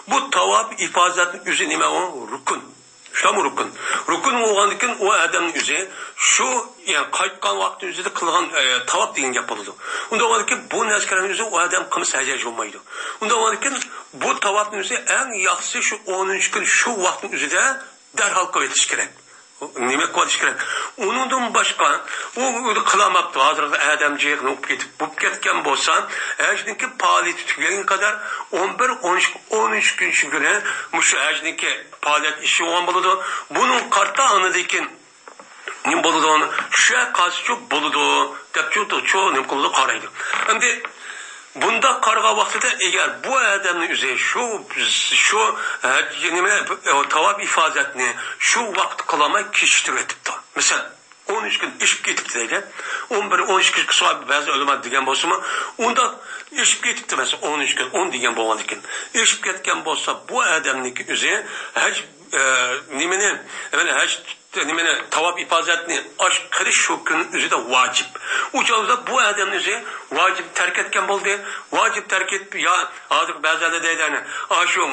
Bu tavaf ifazetin yüzü nime o? Rukun. Şuna mı rukun? Rukun olgan deyken o edemin yüzü şu yani kayıtkan vakti yüzü de kılgan tavaf deyin yapıldı. Onda olgan deyken bu neskerin yüzü o edem kımı secdeci olmaydı. Onda olgan deyken bu tavafın yüzü en yaxşı şu 13 gün şu vaktin yüzü de derhal kıvetiş gerek. Nime koymuş gerek. Onundan başka o kılamaptı. Hazırda Ademciğe bu ketken bolsa ecdinki paliyeti tükenen kadar 11-13 gün şükürüne muşu ecdinki paliyet işi olan buludu. Bunun kartta anıdaki nim boludu, şu karşı çok boludu, dep çok nim kıldı karaydı. Şimdi bunda karga vaxtida eğer bu adamın üzeri şu tavap ifadetini şu vakit kılamay kişidir etipti. Mesela 13 gün işip ketipti deydi. 11-13 gün kısa bazı ölüme degen bolsa mı? Onda işip ketipti mesela 13 gün 10 degen bolgan ekan. İşip ketken bolsa bu adamniki üzeri hiç nimeni tavap ifadetini aş kırış şu günün üzeri de vacip. Uçağımızda bu adamın üzeri vacip terk etken boldu. Vacip terk et ya artık bazıları deydi hani şu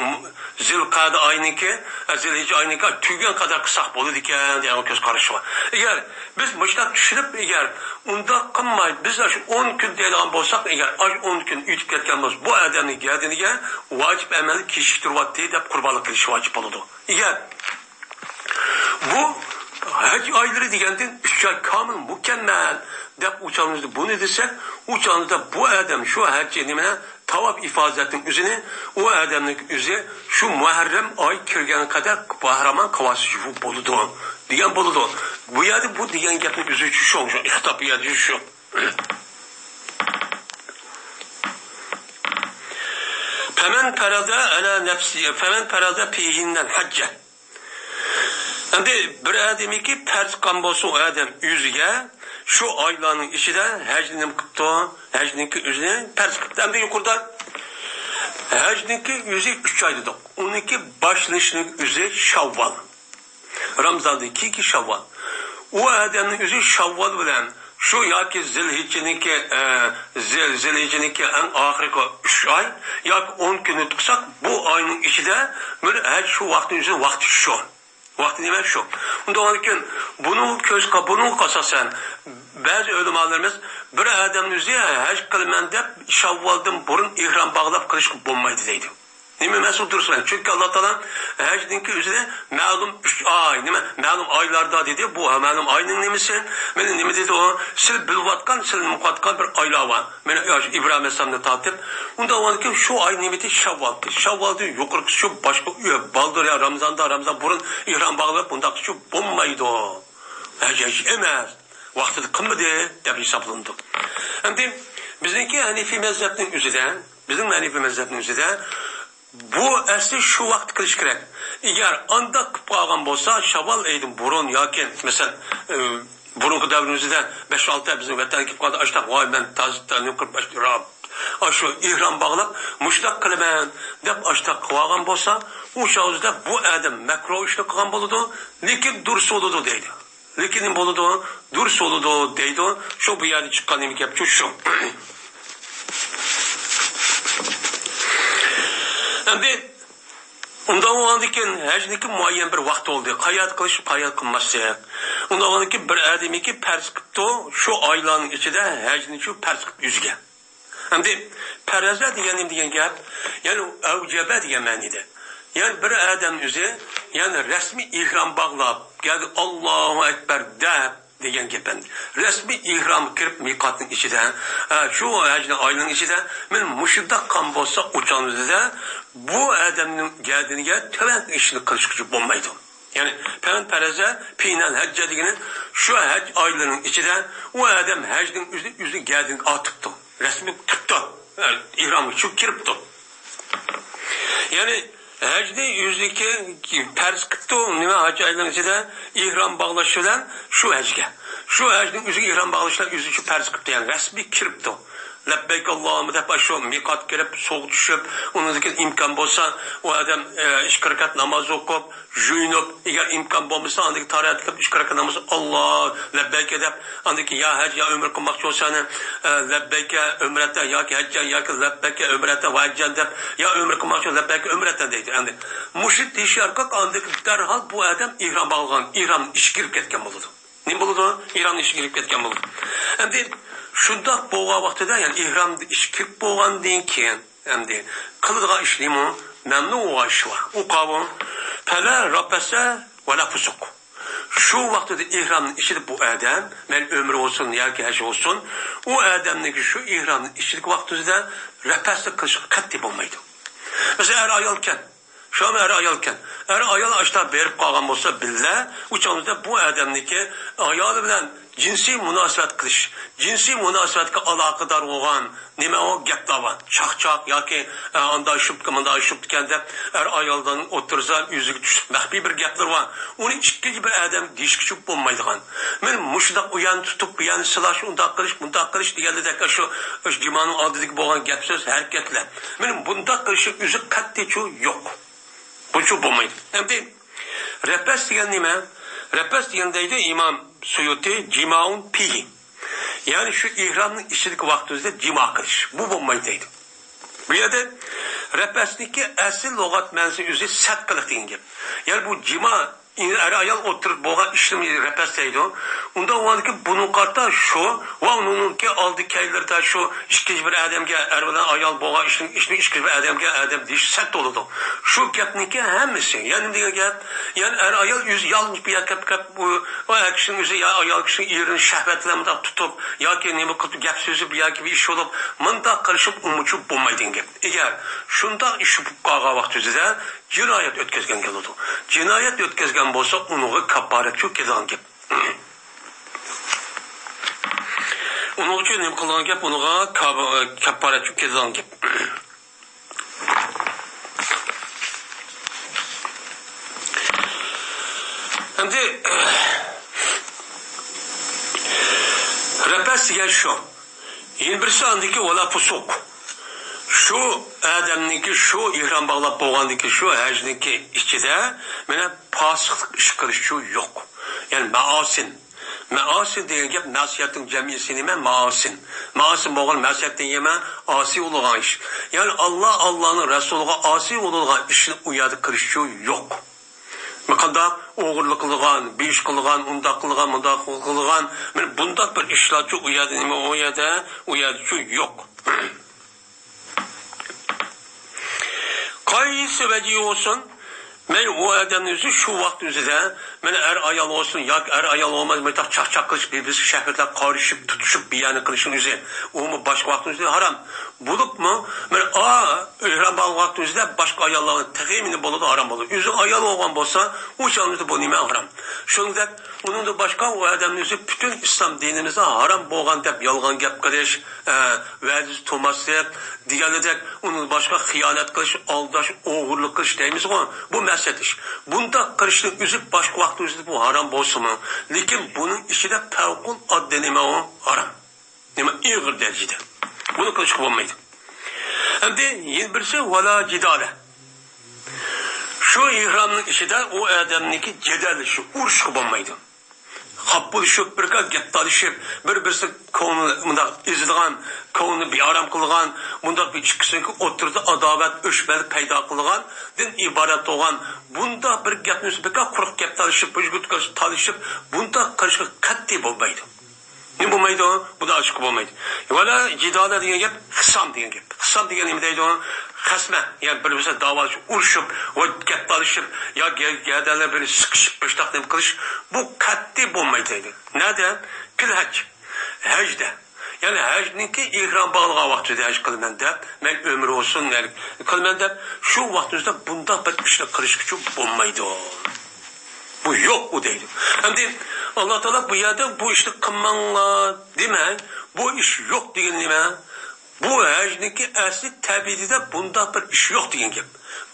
zilkade aynıki zilhice aynıki tüygen kadar kısak boldu diken diye o göz karışı var. Eğer biz müştak düşünüp eğer onda kılmayıp biz şu 10 gün deydiğen bolsak eğer 10 gün ütüp ketken bolsa bu adamın geldiğine vacip emeli kişidir vakti deyip kurbanlık kılışı vacip oldu. Eğer bu hac ayları degenden 3 ay kamil mükemmel dep uçağımızda bunu desek uçağımızda bu adam şu hac edimine tavaf ifazetinin üzerine o adamın üzeri şu Muharrem ay kirgen kadar bahraman kavası şu boludu diyen boludu. Bu yerde bu diyen gapın üzeri şu olmuş. İhtap yerde şu. Femen perada ala nefsi femen perada pihinden hacca. Şimdi bir adamı ki pers kan bolsa o adam yüzüge şu aylarının içinde hecnin kıptı, hecnin ki yüzüne pers kıptı. Hem de yukarıda hecnin ki yüzü 3 aylıdır. Onun ki başlışının yüzü Şavval. Ramazan'da 2 Şavval. O adamın yüzü Şavval bilen şu ya ki Zilhicce'ninki en ahirki 3 ay ya ki 10 günü tutsak bu ayının içinde böyle şu vaktin yüzü vakti şu. Vakti demek şu. Ondan sonra bunu kasasen bazı ölümalarımız bir adamın üzeri hac kılman dep Şavval'dan burun ihram bağlap kılış bulmaydı deydi. Nime mesul dursun. Çünkü Allah Teala hacdinki üzerine malum 3 ay, malum aylarda dedi. Bu malum ayının nimesi? Benim nime dedi o? Sil bilvatkan, sil mukatkan bir aylar var. Ben İbrahim Aleyhisselam'da tatip. Ondan sonra şu ay nimeti Şavval'dı. Şavval'dı yukarı şu başka baldır ya Ramazan burun ihram bağlayıp bunda şu bulmaydı o. Hac emez. Vakti kılmadı diye hesaplandı. Hem de bizimki Hanefi mezhebinin üzerinde bu asli şu vaqt qilish kerak. Eğer anda qilib qolgan bo'lsa, Şavval aydan burun yoki mesela burungi davrimizda 5-6 bizning vatanga kelib qoldi. Ashta voy men tazitdan qilib bashtirab. Shu ihrom bog'lab mushtaq qilaman deb ashta qilgan bo'lsa, o'sha o'zida bu adam makruh ishni qilgan bo'ladi, lekin durust bo'ladi deydi. Lekin bo'ladi, durust bo'ladi deydi. Shu bu yerda chiqqan gap shu. Endi undan oğandaki hacniki muayyen bir vaqt oldu. Qayat qilish, qayat qilmaslik. Undan oğandaki bir adamiki pers qipti, şu aylarning ichida hajni şu pers qilib yüzge. Endi parazat degan gap, yani avjaba degan ma'noda. Yani bir adam o'zi, yani rasmiy ihrom bog'lab, geldi Allohu akbar deb degan gap. Rasmiy ihrom kirib miqatning ichida, şu hajni ayning ichida men mushidda qan bo'lsa o'changizda bu adamning geldiğine töven işini kılış gücü bulmaydı. Yani peraza pinen hacca degeni şu hac aylarının içinde o adam hacdın yüzü geldiğini atıptı. Resmi tuttu. Yani ihramı şu kiripti. Yani hacda yüzdeki pers kıptı. Nime hac aylarının içinde ihram bağlaşılan şu hacga. Şu hacdın yüzü ihram bağlaşılan yüzü şu pers kıptı. Yani resmi kiripti. Lebbeyk Allah'ımı dep şu mikat girip soğuk düşüp onundaki imkan bolsa o adam 2 rekat namaz okup juyunup eğer imkan bulmasa andaki tarihat kılıp 2 rekat namaz Allah lebbeyk edip andaki ya hac ya ömür kılmakçı olsanı lebbeyke ömrette ya ki hacca ya ki lebbeyke ömrette vaccan dep ya ömür kılmakçı lebbeyke ömrette deydi. Yani müşrik deyişi arkak andaki derhal bu adam ihram bağlayan ihram iş girip ketken buldu. Ne buldu? İhram iş girip ketken buldu. Hem şundaq bo'lgan vaqtida yani ihramda ish kirib bo'lgandan keyin endi qiladigan ishlimi mamnun o'g'ashi bor. U qavm fala rapasa va la fusuq. Şu vaqtida ihramning ishida bu adam men ömrü olsun yoki haj olsun o adamniki şu ihramning ishlik vaqtida rapaslik qilish qat'iy bo'lmaydi. Mesela ayolken Şu an ayolken. Ayol aşta berip kalgan olsa billa, uçağımızda bu adamdaki ayalı bilen cinsi münasebet kılış, cinsi münasebetke alakadar olan nime o gaplar var. Çak yoki anda şıp deganda ayoldan otursa yüzüge tushib maxfiy bir gaplar var. Uni ikkinchi bir adam deyishkichi bo'lmaydigan. Men mushundoq uyan tutib, buyan silash, undaq qilish degandek shu jimoning oldidagi bo'lgan gap so'z harakatlar. Men bundaq qilishim o'zi qat'iy yo'q. Bu bo'lmaydi. Endi rapas degan nima? Rapas degandaydi İmam Suyuti cimaun pihi. Yani şu ihramın içindeki vaktimizde cima kılış. Bu bo'lmaydi deydi. Bu yerda rapasniki asl lug'at ma'nosi o'zi satqiliq degan gap. Yani bu cima ayol o'tirib bo'lgan ishni rapas deydi. Unda o'ylayki buni qarta shu va uningki oldi kaylarda shu ikkinchi bir odamga bilan ayol bo'lgan ishni ikkinchi bir odamga adam deyish sat bo'ladi. Shu gapniki hammasi. Yani degan gap, yani ayol o'zi yolg'iz bir gap bu akishning o'zi ayol kishining erini shahvatlarida tutib yoki nima qilib gap so'zi yoki bir ish bo'lib munda qilishib umuchi bo'lmaydi degan gap. Agar shunday ish bo'lib qolgan vaqtida jinoyat o'tkazgan bo'ladi. Jinoyat o'tkazgan bo'lsa, unga kafarat shu kelgan gap. Uning uchun nima qilgan gap? Unga kafarat shu kelgan gap. Endi rapas degan shu. Yana birisi andiki wala fusuq. Şu adamniki şu ihram bağlab bo'lgandiki şu hajniki ichida mana fosiqlik ish qilish shu yo'q. Yani Maasin degan gap nasihatning jamiyasi nima? Maasin bo'lgan nasihatdan yema asi bo'lgan ish. Yani Allohning rasuliga asi bo'lgan ishni u yerda qilish shu yo'q. Qanday o'g'irlik qilgan, besh qilgan, undaq qilgan, mundaq qilgan, mana bunday bir ishlar shu u yerda nima u yerda shu yo'q. Qaysi vaji olsun, men o adamın özü şu vaqt özüdə, mənə ayol olsun, yoki ayol olmaz, mütaq çaq qilish, biz şəhvətlər qarışıb, tutuşub, biyani qilishing özü, o başqa vaqt özüdə haram. Bulubmu, mən ihram bağlı vaqt özüdə başqa ayolların təqimini boludu, haram olur. Özü ayol olgan bolsa, o şanımızda bu nima haram. Şunda, onun da başqa o adamın özü bütün İslam dinimizdə haram bolgan deb yalğan gap qilish, vəziz tomaslik, degandek, onun başqa xiyanat qilish, aldash, o'g'irlik qilish deymiz o. Bu məsləhət iş. Bunda qilishning o'zi başqa vaqt o'zida bu haram bo'lsa-mı, lekin buning ichida favqul oddiy nima o haram. Nima ig'ir darajada. Buni qilish bo'lmaydi. Endi yana birisi wala jidala. Shu ihramning ichida u odamniki jadalishi, urush bo'lmaydi. Qapılışıp, bir gap talışıp, bir-birisi ko'ngli ezilgan, ko'ngli bearam qilgan, bundaq bir ikkisini o'tirdi adovat, o'shbal paydo qilgan, din iborat bo'lgan, bunda bir gapni bir quruq gap talışıp, talışıp, bunda qilishga qat'iy bo'lmaydi. Nima bo'lmaydi? Bu da ochiq bo'lmaydi. Wala jidala degan gap, hisom degan gap. Hisom degan nima deydi? Qasma, yani bir-birisi da'vochi urushib, va gap talishib, yoki gadalar bir siqishib, bo'shtaqdan qilish, bu qat'iy bo'lmaydi deydi. Nada? Fil haj. Hajda. Yani hajniki ihrom bağlagan vaqtida haj qilman deb, men umr olsun, qilman deb, shu vaqtimizda bunda bir ishni qilish uchun bo'lmaydi. Bu yo'q u deydi. Endi Alloh taolo bu yerda bu ishni qilmanglar demak, bu ish yo'q degan nima? Bu hajniki asli tabiiyda bunda bir ish yo'q degan gap.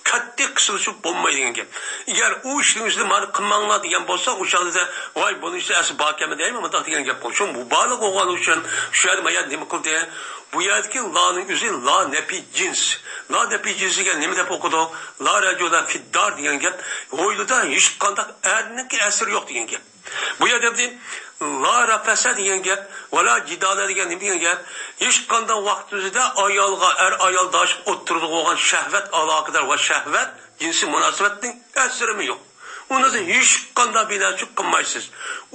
Qat'iy qisilishi bo'lmaydi degan gap. Agar u ishning o'zida meni qilmanglar degan bo'lsa, o'shanda voy buni esa asli bakami deymi, bunday degan gap bo'lsa, mubolig bo'lgani uchun shu yerda men nima qildi? Bu yerdagi laning o'zi la nafi jins. La nafi jinsiga nima deb o'qidik? La rajula fiddar degan gap, o'ylida hech qanday erniki asr yo'q degan gap. Bu yerda la rafasa degan gap, wala jidala degan nima degan gap? Hech qanday vaqtida ayolga ayoldosh o'tirib bo'lgan shahvat aloqador va shahvat jinsi munosabatning asrimi yo'q. Uni hech qanday bilachi qilmaysiz.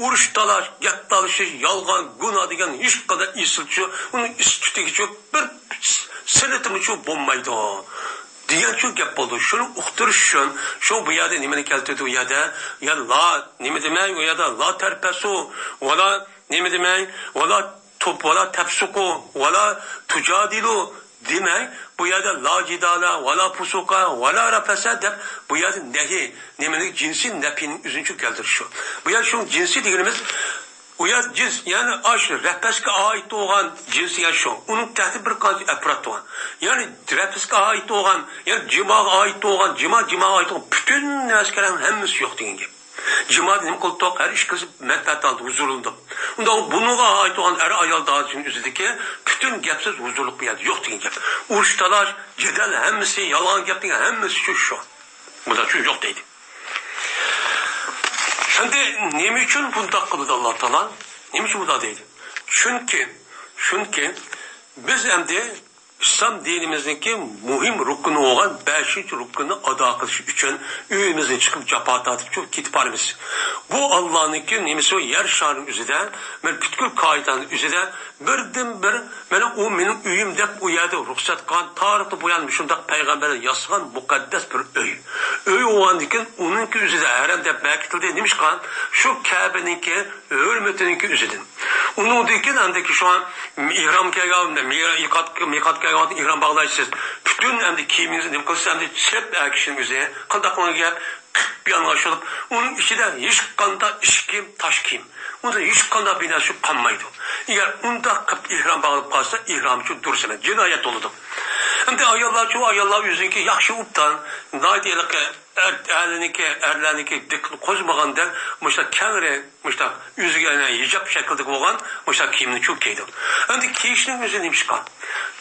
Urush talash, gap talashish, yolg'on, gunoh degan hech qanday isilchi, uni istitigicha bir sinatimi shu bo'lmaydi. Degan shu gap bo'ldi. Shuni uqtirish uchun, shu bu yerda nimani keltirdi u yerda? Ya la, nima demak u yerda? La tarpasu, wala nima demak? Wala wala tafsuqu, wala tujadilu Demek bu yerde la cidala, ve la pusuka, ve la rafesa deb bu yerde nehi, nemelik cinsi nepinin üzüncü geldir şu. Bu yerde şu cinsi dediğimiz u yer cins, yani aş, rafesga ait olan cinsi ya şu. Onun tahti bir kazi efrat olan. Yani rafesga ait olan, yani cimağa ait olan, cimağa ait olan bütün neskerin hemmesi yok deyin gibi. Cima dedim koltuk her iş kızı menfaat aldı, huzurlandı. Ondan bununla ait olan er ayal dağıtının üzerindeki bütün gepsiz huzurluk bir yer yok deyin gibi. Uruştalar, cedel hemmesi, yalan gep deyin hemmesi şu. Burada şu yok deydi. Şimdi ne için bunda kıldı Allah Teala? Ne için bunda deydi? Çünkü biz hem de İslam dinimizdeki muhim rukunu olan 5. rukunu ada kılış için üyemizin çıkıp capa atıp çok kitip halimiz. Bu Allah'ınki nemesi o yer şarının üzerinde, ben bütkül kaidanın üzerinde birden bir, o benim üyüm dep o yerde ruhsat kan, tarihte boyanmış şundak peygamberler yazgan mukaddes bir öy. Öy olan dikin, onunki üzerinde herem dep belki demiş kan, şu Kabe'ninki, hürmetininki üzerinde. Onun dikin andaki şu an ihram kegavında, mikat kegavında ihram bağlayışsız. Bütün hem de kiminizi, hem de sirep erkişinin üzerine, kantaklarına gelip, bir anlaşılıp, onun içinde hiç kanda iş kim, taş kim. Onda hiç kanda bir nasip kanmaydı. Eğer onda ihram bağlayıp kalsa, ihram için dursun. Cinayet oludu. Hem de ayollar yüzündeki yakşı uptan, nadiyelik erleriniki dik kozmaganda, mesela kengre, mesela yüzüne hicap şekilde olan, mesela kimini çok giydi. Hem de kişinin yüzü neymiş kan.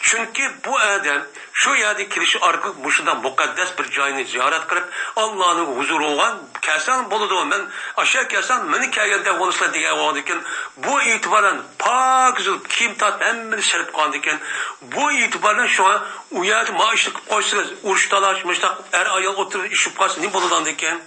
Çünkü bu adam şu yerde kirişi arka muşundan mukaddes bir cayını ziyaret kılıp Allah'ın huzuru olan kesan buludu. Ben aşağı kesan beni kayende konusunda diye olandıkken bu itibaren pak zılıp kim tat emmini serip kandıkken bu itibaren şu an uyarı maaşlık koysunuz uruş talaşmışlar er ayal oturup işip kalsın ne buludandıkken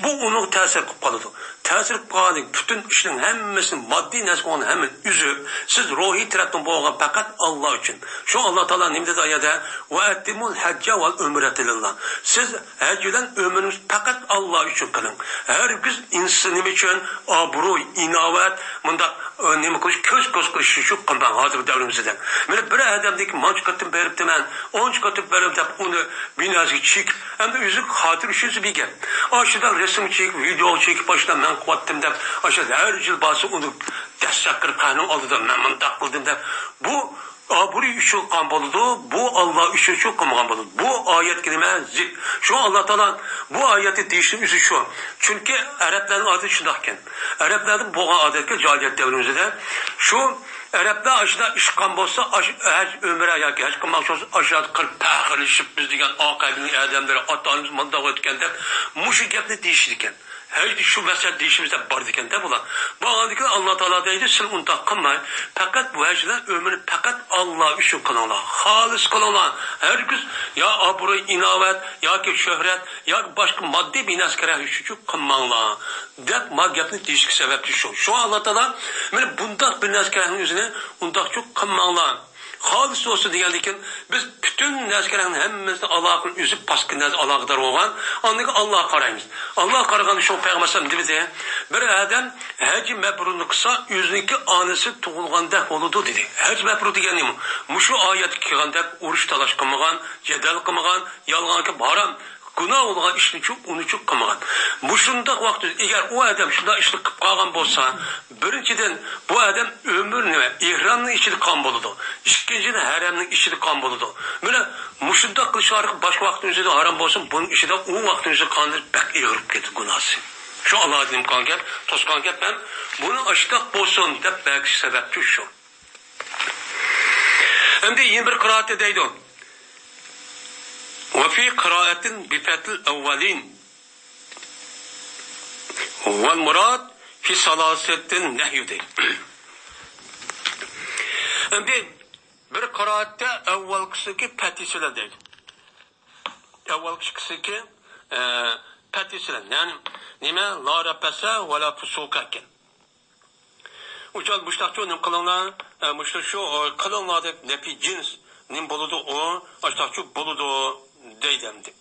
bu onu tesir kapalıdı. Tesir kapalıdı. Bütün işin hemmesinin maddi nesli onun hemen üzü. Siz ruhi taraftan boğan fakat Allah için. Şu Allah Teala ne dedi ayette? Ve ettimul hacca vel ümrete lillah. Siz haccilen ömrünüz fakat Allah için kılın. Herkes insanım için abru, inavet, bunda ne kılış, köz kılış şu kıldan hazır devrimizden. Böyle bir adamdaki manç katıp verip demen, 10 katıp verip de onu binazı çek, hem de yüzük hatır işinizi bir gel. Aşağıdan resim çek, video çek, başına ben kuvattım da aşağıda her yıl bası onu destek kırıp kanun aldı da ben bunu takıldım da bu bu işi kamboludu, bu Allah işi çok kamboludu. Bu ayet kelime zik. Şu Allah Teala bu ayeti değiştirme yüzü şu. Çünkü Arapların adı şundakken. Arapların boğan adeti cahiliyet devrimizde şu Araplar aşağıda iş kambolsa ömre ya ki hiç kambolsa aşağıda kırk pahırışıp biz diyen akabinin adamları atanımız mandak ötkende muşu gepni değiştirken. Her şu mesele değişimizde var diken de bulan. Bağladıklar Allah Teala deydi siz onu da kılmayın. Fakat bu hecden ömrünü fakat Allah için kılınlar. Halis kılınlar. Herkes ya abru inavet ya ki şöhret ya başka maddi bir neskere için kılmanlar. Dek magiyatını değişik sebepti şu. Şu Allah Teala bunda bir neskerenin yüzüne onda çok kılmanlar. Halis olsun diyendikken biz bütün neskerenin hemmizde Allah'ın üzüp paskı Allah'dar olan anlık Allah'a karayımız. Allah karaganı şu peygamberim dedi. Bir adam hac mebrunu kısa yüzündeki anısı tuğulganda oludu dedi. Hac mebru degeni mi? Muşu ayet kılganda uruş talaş kılmagan, cedel kılmagan, yalgan ki haram. Günah olan işini çok, onu çok kılmagan. Bu şunda vakti, eğer o adam şunda işini kıp kalgan bolsa, birinciden bu adam ömrünü, ihramın içini kan boludu. İkinciden haremnin içini kan boludu. Böyle muşunda kılışarık başka vaktin üzerinde haram bolsun, bunun içinde o vaktin üzerinde kandır, bek eğirip gitti günahsı. Şu Allah'a dedim kan gel, toz kan gel, ben bunu aşıdak bolsun, de belki sebepçi şu. Hem de yeni bir kıraat edeydi o. وفي قراءة بفتح الأولين والمراد في صلاة النهي değil. Bir kıraatda evvel kısıki petisiyle değil. Evvel kısıki petisiyle. Yani nime? La repese ve la fusukaken. Uçal müştakçı nim kılınlar, müştakçı kılınlar nepi cins nim buludu o, müştakçı buludu deydemdi.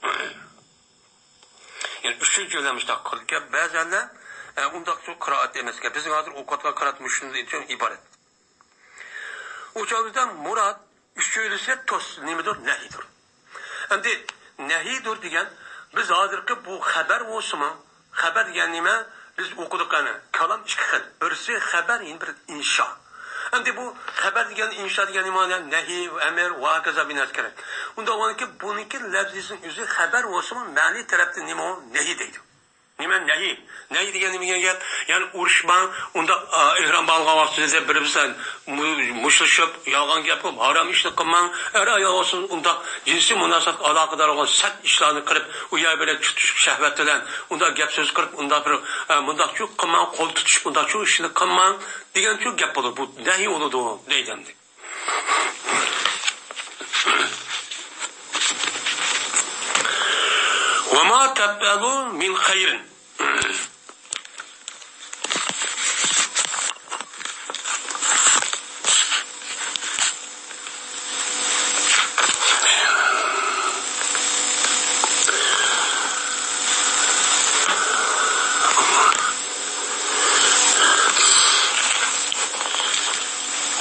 Yani üçüncü cümlemişte kılırken bazenler ondak çok kıraat demezken bizim adır o kadar kıraat müştünün için ibaret. O çalıdan Murat üç Şöylese tos nimedir? Nehidir. Endi nehidir degan biz hozirgi bu xabar bo'lsinmi? Xabar degan nima? Biz o'qidik ana. Kalam ikki xil. Birisi xabar, endi bir insho. Endi bu xabar degan insho degan nima? Nahi, amr va kaza binas kerak. Unda o'niki buniki lafzisining o'zi xabar bo'lsinmi? Ma'ni tarafdan nima? Nahi deydi. Nima nahi? Nahi degan nima gap? Ya'ni urushman, unda ihrom balg'a vaqtida bir-birsan mushtlashib, yolg'on gap qilib, harom ishni qilmang, ayolsin unda jinsiy munosabat aloqador bo'lgan sat ishlarni qilib, u yer bilan tutish shahvat bilan unda gap so'z qilib, unda bir mundaqchu qilmang, qo'l tutish, undaqchu ishni qilmang degan-chu gap bo'ladi. Bu nahi bo'ladi deydi. وما تفعلوا من خير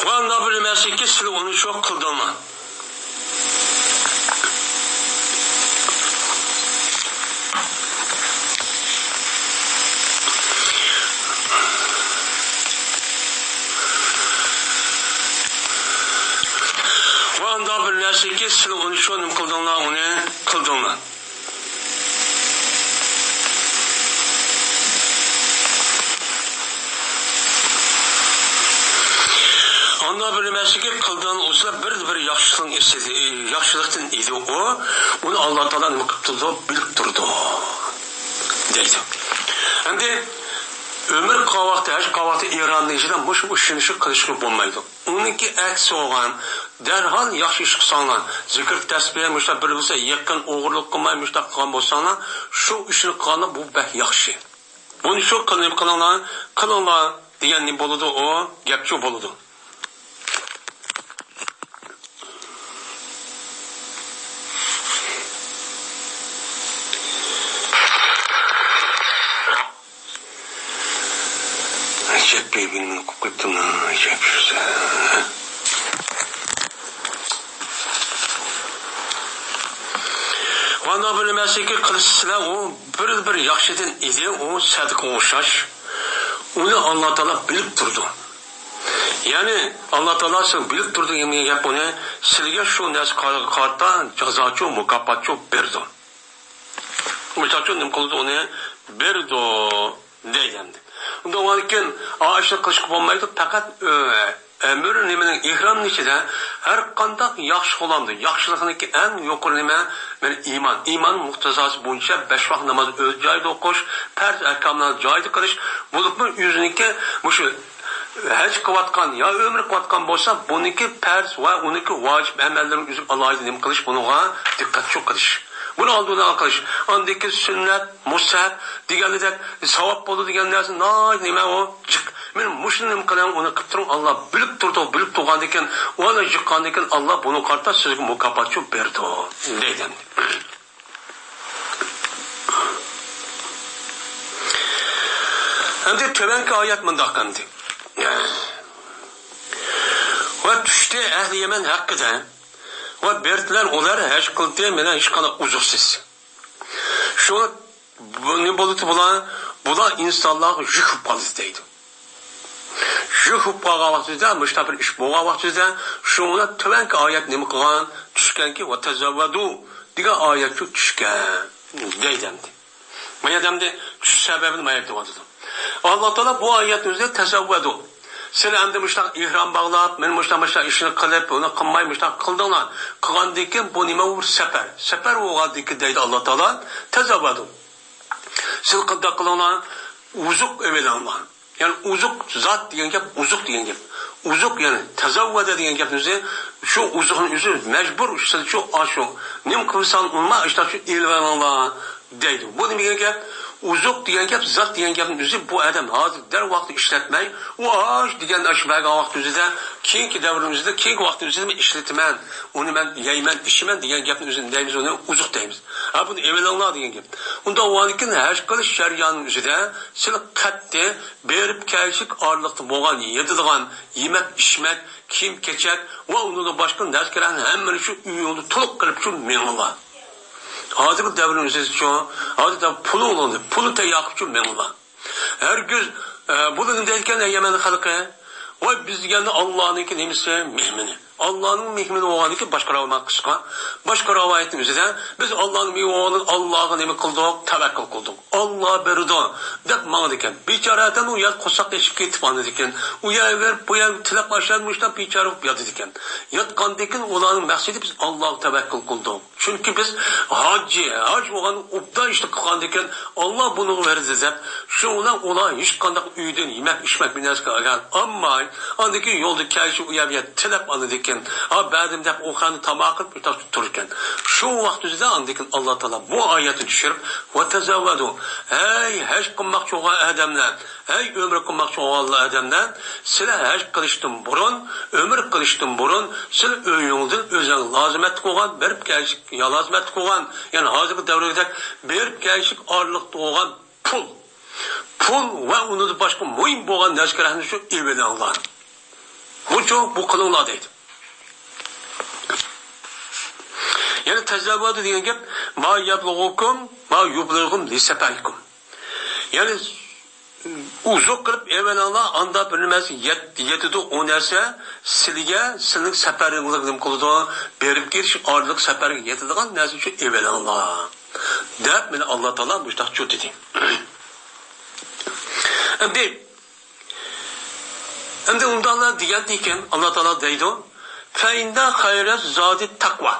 وأنا بالمسيح كسل ونشوف قدما Ki siz onu şu an kıldığınlar onu kıldığınlar. Onda bilmesi ki kıldığın olsa bir yaxşılığın istedi, yaxşılıktan idi o. Onu Allah Teala ne kıldı bilip durdu. Deydi. Şimdi ömür qavaqda İran'ın içinde muş işini qilishga bo'lmaydi. Uniki aksi olgan derhal yaxshi ish qilsanglar, zikr tasbih mushta bir bo'lsa yaqin o'g'irlik qilmay mushta qilgan bo'lsanglar, shu ishni qilgani bu bak yaxshi. Buni shu qilinglar degan ne bo'ladi o, gapchi bo'ladi. Benim kokutuna yapıyorsa. Vanda bilmesi ki kılışsızlar o bir yakşidin idi, o sadık oğuşaş. Onu Allah Teala bilip durdu. Yani Allah Teala sen bilip durdu yemeği yap onu, silge şu nes kartta cezaçı, mukaffatçı berdi. Mukaffatçı nem kıldı onu berdi deylendi. Unda olarken ağaçlık kılışıp olmaydı, fakat ömür nimenin ihramın içinde her kandak yaxşı olandı. Yaxşılıkındaki en yukarı nime iman. İmanın muhtezası boyunca 5 vakit namaz öz cayda okuş, pers erkamlarını cayda kılış, bulup mu yüzüneki şu hac kıvatkan ya ömür kıvatkan bolsa, bununki pers ve onunki vacip emellerin üzüp Allah'ı nime kılış, bununla dikkat çok kılış. Bunu aldığını arkadaş, andaki sünnet, musab, diğerleri savap oldu diğerlerse, nime o, cık. Men muşlinim kılan onu kıptırım, Allah bilip durgan deken, ona cıkkan deken, Allah bunu karta sözü mukaffatçı berdi, deyden. Hem de töbenki ayet mındakandı. Ve düştü ehli Yemen hakkıda, ve berdiler olar hac kıldı mena hiç kadar uzuksuz. Şu ne bolutu bulan insanlar yıkıp kaldı deydi. Yıkıp kaldı vaxtida, müştabir iş boğa vaxtida, şuna tövenki ayet nemi kılan, düşken ki ve tezavvadu diye ayet çok düşken deydendi. Maya demdi, şu sebebini maya devadı. Allah Teala bu ayetin üzerinde tezavvadu. Sen endi müştak ihram bağlap, men müştak işini kılıp, onu kılmay müştak kıldığına, kılandikin bu nime bir sefer. Sefer oğadiki deydi Allah Teala, tezavvadu. Sen kılda kılığına uzuk evelanlar. Yani uzuk zat diyen gap, uzuk diyen gap. Uzuk yani tezavvada diyen gap üzerinde, şu uzukun üzerinde mecbur, şu aşu. Nem kılsan olma, işte şu ilvelanlar, deydi. Bu nima degan gap? Uzuq degan gap, zot degan gapni o'zi bu odam hozir darvaqt ishlatmay, u osh degan ashbaga vaqt o'zida, keyingi davrimizda, keyingi vaqtimizda men ishlataman, uni men yeyman, ishiman degan gapni o'zini deymiz, uni uzuq deymiz. Ha buni evvelanglar degan gap. Unda o'anikin hash qilish jarayonining o'zida siz qatdi berib kelishik orliqda bo'lgan, yedidigan, yemak, ishmak, kiyim kechak va undan boshqa narsalarni hammani shu uyni to'liq qilib shu menlar. Hozirgi davrimizda shu, hozirda pul olindi, pul tayyoq uchun menlar. Herkes bunu derken Yemen halkı o biz geldi Allah'ın nimesi mehmini. Allah'ın mehmini olan ki başka ravamak kısma. Başka ravayetin üzerinde biz Allah'ın mehmini Allah'ın nemi kıldık, tevekkül kıldık. Allah berdi. Dep mağdı iken. Biçareten o yat kosak eşik etip anladı iken. O yer ver, bu yer tilak başlanmıştan biçare yadı iken. Yatkan diken olanın maksidi biz Allah'a tevekkül kıldık. Çünkü biz hac olan upta işte kılan diken Allah bunu verdi dep. Şu olan hiç kandak üyden yemek içmek bir nesne algan. Ama andaki yolda kelişi uyabiyet tilak anladı iken. Ha benim dep okanı tamakıp bir taş tuturken. Şu vakit üzerinde andakin Allah Teala bu ayeti düşürüp ve tezavvadu. Hey hac kılmakçı olan adamlar. Hey ömür kılmakçı olan adamlar. Sile hac kılıştın burun, ömür kılıştın burun. Sile öğündün özel lazimet koğan, berip gelişik ya lazimet koğan. Yani hazır devrede berip gelişik ağırlıkta olan pul. Pul ve onu da başka mühim boğan neskerahını şu ilveden Allah. Bu kılınlar deydi. Yani tezavvadu diyen gap ma yablughukum ma yublughukum li sepaykum. Yani uzuq qilib evvelallah anda bilmez yetidi o narsa sizning safaringizga qiladi berib kelish orliq safarga yetadigan narsa shu evvelallah deb meni Alloh taolo mushtaq cho'tidi. Endi undaqlar degan ekan Alloh taolo deydi fa inda xayrat zodi taqvo.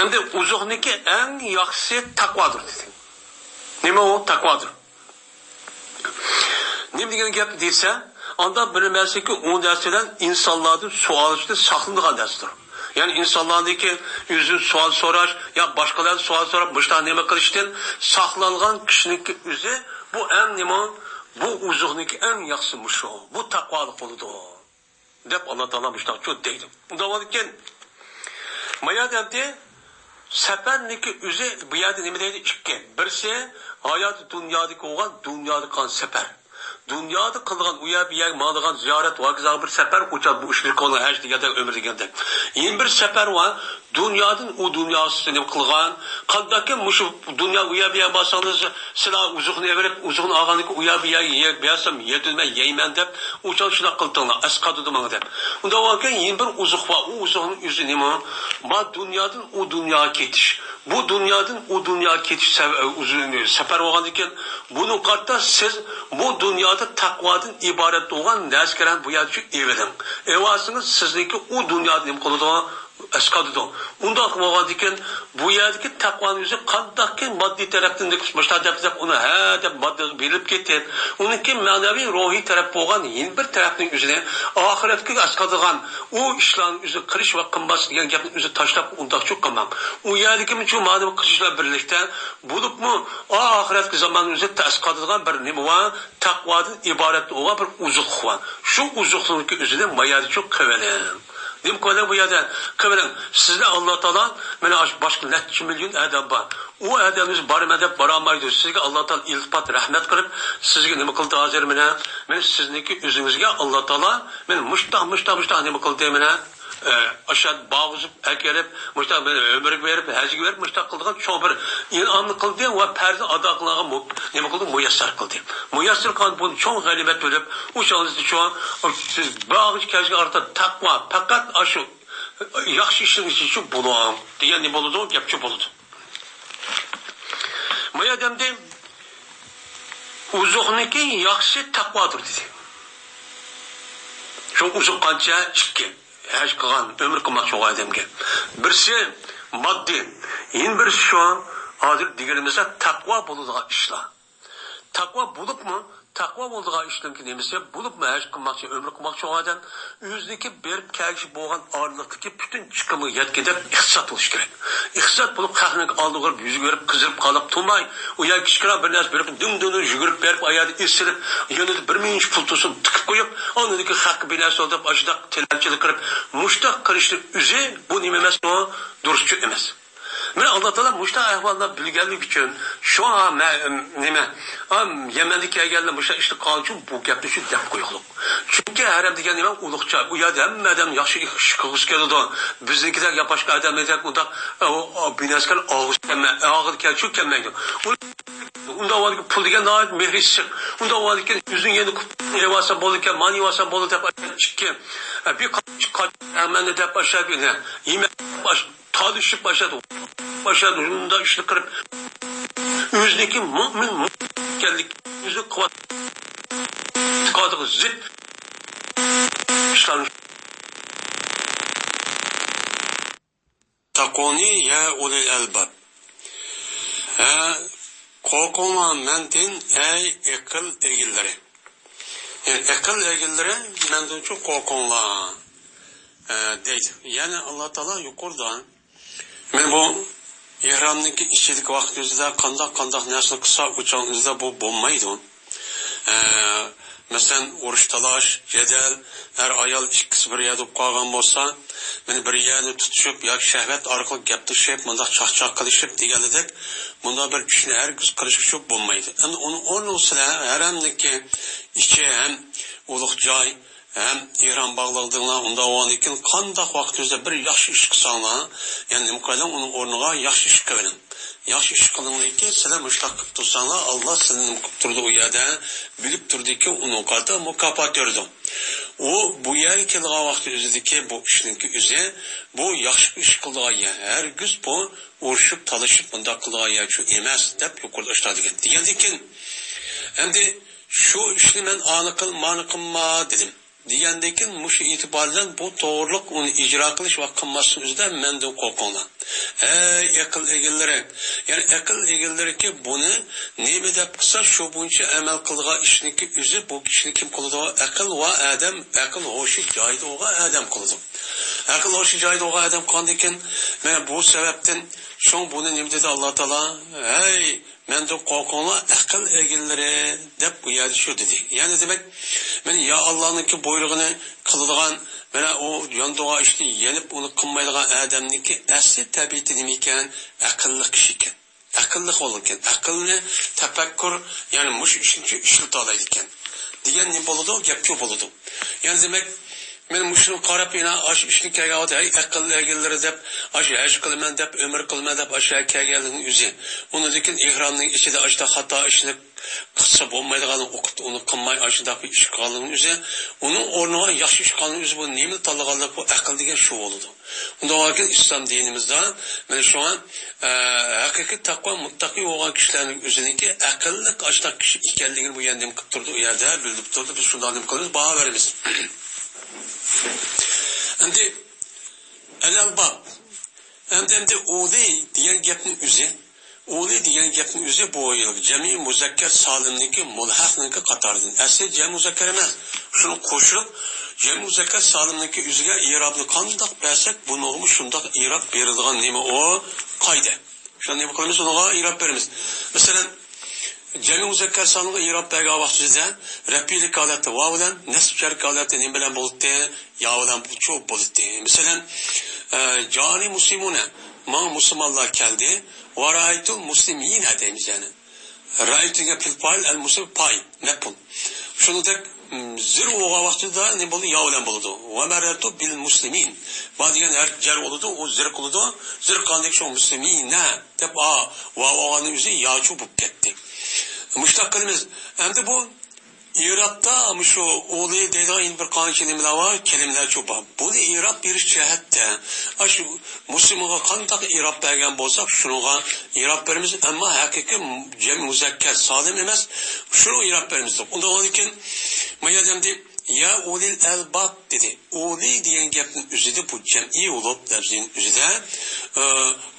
Endi uzuqniki eng yaxshisi taqvodir dedi. Nima o taqvodir? Nima degan gap desa, anda bilmasiki o narsadan insonlarning suolishda saqlangan narsadir. Yani insanlardaki yüzün sual sorar ya başkaları sual sorar başta nima qilishdan saqlangan kishiniki o'zi bu en nima bu uzuqniki en yaxshisi shu. Bu taqvolik bo'ladi deb Alloh taolo mushtaq cho't deydi. Unda bo'lgan mayadamda safarniki o'zi bu yerda nima deydi? Ikki. Birisi hayot dunyodagi bo'lgan dunyoda qolgan safar. Dünyada kılgan uya bir yer mağlagan ziyaret vakıza bir sefer uçar bu işlik olan her şey ya ömür degende. Yeni bir sefer var. Dünyanın o dünyasını kılgan. Kaldaki muşu dünya uya bir yer basanız silah uzun verip uzun ağanlık uya bir yer beyazsam yedilme yeymen dep uçan şuna kıltığına eskadı dumanı dep. Onda varken yeni bir uzuk var. O uzunun yüzü ne mi? Ma dünyanın o dünya ketiş. Bu dünyanın o dünya ketiş sefer olan iken bunu kartta siz bu dünyada takvadan ibaret olan neskeran bu yerde evedin. Evasınız sizdeki o dünyada ne kılıdı eskadıdı. Unda olgan iken bu yerdeki takvanın yüzü kandakken maddi taraftan başta dep onu he dep maddi bilip ketip onunki manevi ruhi taraf olgan yeni bir tarafın yüzüne ahiretki eskadıgan o işlerin yüzü kırış ve kımbas diyen gapın yüzü taşlap unda çok kılmak. O yerdeki şu manevi kırışlar birlikte bulup mu ahiretki zamanın yüzü eskadıgan bir nime var takvadan ibaret olan bir uzuk var. Şu uzukluğun yüzüne mayarı çok kıvelen. Nim kadar bu yerden kıvırın. Sizde Allah Teala bana başka netçi milyon adam var. O adamımız barmedep baramaydı. Sizge Allah Teala iltifat rahmet kılıp sizge nime kıldı hazır mına. Ben sizdeki yüzünüzge Allah Teala ben muştah nime kıldı mına. Aşağı bağızıp ekerip muştah ömür verip hacı verip muştah kıldıgan çoğu bir inanlı kıldı ve perzi adaklığa nime kıldı muyassar kıldı. Muyassar kıldı bunu çoğu galimet ölüp uçağınızda şu an siz bağış keşke arta takva fakat aşı yaxşı işin için şu bulan diye ne buludu yapçı buludu. Maya demdi uzuqniki yaxşı takvadır dedi. Şu uzuq qancha ikki hac qilgan ömür qilmoqchi odamga birisi moddiy yin birisi shu hozir deganimizda taqvo bo'ladigan ishlar taqvo bo'libmi taqvo bo'ldigan ishdan nemisi bo'lib mash qilmoqchi umr qilmoqchi odam o'ziniki berib kelishib bo'lgan orliqdagi butun chiqimi yetkidib iqtisod bo'lish kerak. Iqtisod bo'lib qahning oldiga yuz berib qizirib qolib turmay, u yer kichkina bir narsa berib dumduni yugurib berib ayadi isilib, yonida 1000 pul tutib tikib qo'yib, onidagi haq binasi olib ashda tilanchilik qilib, mushtaq qilishni o'zi bu nima emas, bu durustchi emas. Men Alloh taolo mushta ahvolda bilganlik uchun shu nima Yamanda kelganlar mushta ishni qilgan bu gapni shu deb qo'yuqliq. Chunki haram degan nima ulug'cha, u yerda hammadan yaxshi ish qilib keladi. Biznikida ya boshqa odamlar unda binoskar og'ir kelchu kelmaydi. Unda vaqt pul degan noit mehrisiz. Unda vaqt o'zing endi evasa bo'ldi ekan, mani evasa bo'ldi deb aytishgan. Bir amanda deb boshladi. Yemak talışıp başladı. Unda işini kırıp yüzdeki mümin geldik. Yüzü kıvat kadığı zit işlanmış. Takoni ya ulil elbab. Korkuma mendin ey akıl egilleri. Yani akıl egilleri mendin çok korkunla deydi. Yani Allah Teala yukarıdan men bu ihramniki işçilik vaqtimizda qandoq narsa qilsa uchonimizda bu bo'lmaydi. Masalan, urush talash, jadal, har ayol ikkisi bir yerda qolgan bo'lsa, men bir yerni tutishib yoki shahvat orqali gapirishib, bunda chaqchaq qilishib deganidek, bunda bir ishni hargiz qilish uchun bo'lmaydi. Endi uni o'rnusida haramniki ichi ham ulug' joy hem İran bağladığına onda o anikin kandak vaktimizde bir yaxşı iş kısalına yani mukaydan onun ornuğa yaxşı iş kıvırın. Yaxşı iş kılınlığı ki size müştak kıp tutsanlar Allah senin kıp turdu o yerde bilip turdu ki onun kadar mukafat gördü. O bu yer kelga vakti üzüdü ki bu işinki üzü bu yaxşı iş kıldığı yer her güz bu uğraşıp talışıp bunda kıldığı yer şu emez deyip yukarıda iştadı ki. Diyendikin hem de şu işini ben manı kılma dedim. Diyendekin muş itibardan bu doğruluk onu icra kılış ve kılmasının üzerinde menden korkulan. Akıl egilleri. Yani akıl egilleri ki bunu neyme de kısa şu bunca emel kıldığı işinki üzü bu kişinin kim kıldı? Akıl ve Adem, akıl hoşu caydı oğa Adem kıldı. Akıl hoşu caydı oğa Adem kıldıkken ve bu sebepten şu bunu neyme dedi Allah Teala menden korkunla akıl egilleri dep bu yerde şu dedi. Yani demek men ya Allah'ınki buyruğunu kıldığan mana o yandığa işte yenip onu kılmaydigan adamniki asli tabiati nima ekan? Aqlli kishi ekan. Aqlli bo'lgan. Aqlni tafakkur, yani mush ishni ishlata oladi ekan. Degan nima bo'ladi? Gap ko'p bo'ladi. Yani demak men mushuni qarab yana ash ishni kelgan aqlli egillari deb ash haj qilman deb umr qilman deb ash kelganning o'zi. Uni lekin ihramning ichida ashta xato ishni qilsa bo'lmaydiganini o'qib uni qilmay ashunday bir ish qilganning o'zi uning o'rniga yaxshi ish qilganning o'zi bu nima tanlaganlar bu aql degan shu bo'ladi. Unda vakit islom dinimizda mana shu haqiqiy taqvo muttaqi bo'lgan kishilarning o'ziniki aqlli ashta kishi ekanligini bu yerda qilib turdi, u yerda bildirib turdi. Biz shunday deb qilamiz, baho beramiz. Endi al-albab endi o'li degan gapning o'zi o'li degan gapning o'zi bu jami muzakkar solimniki mulhaqniki qatoridan asli jami muzakkar emas. Shuni qo'shib jami muzakkar solimniki o'ziga i'robni qandoq bersak buni shundoq i'rob beriladigan nima o qoida. Shuni nima qilamiz? Unga i'rob beramiz. Masalan Cemi muzakkar sanığı İrab bergan vaqtida rafilik holatda va bilan nasb shark holatda nima bilan bo'ldi? Ya bilan çok bo'ldi. Masalan, cani muslimuna ma musulmonlar keldi. Va ra'aytul muslimina deymiz yani. Ra'aytuga pilpal al muslim pay napun. Shuningdek zir o'g'a vaqtida nima bo'ldi? Ya bilan bo'ldi. Va maratu bil muslimin. Va degan har jar bo'ldi, o zir qildi. Zir qanday shu muslimina deb va o'g'aning o'zi yachu bo'lib ketdi. Müştak kılımız. Hem de bu İrab'da şu oğlu deydiğin bir kanun kelimeler var, kelimeler çok var. Bunu İrab bir cihette. Şu Müslüman'a kandak İrab bergen bolsak, şuna İrab verimiz ama hakiki cem muzakker salim emez. Şunu İrab verimiz. Onda onun için mayadem de ya ulil elbab dedi. Oğlu diyen gapın üzerinde bu cem'i olup lafzinin üzerinde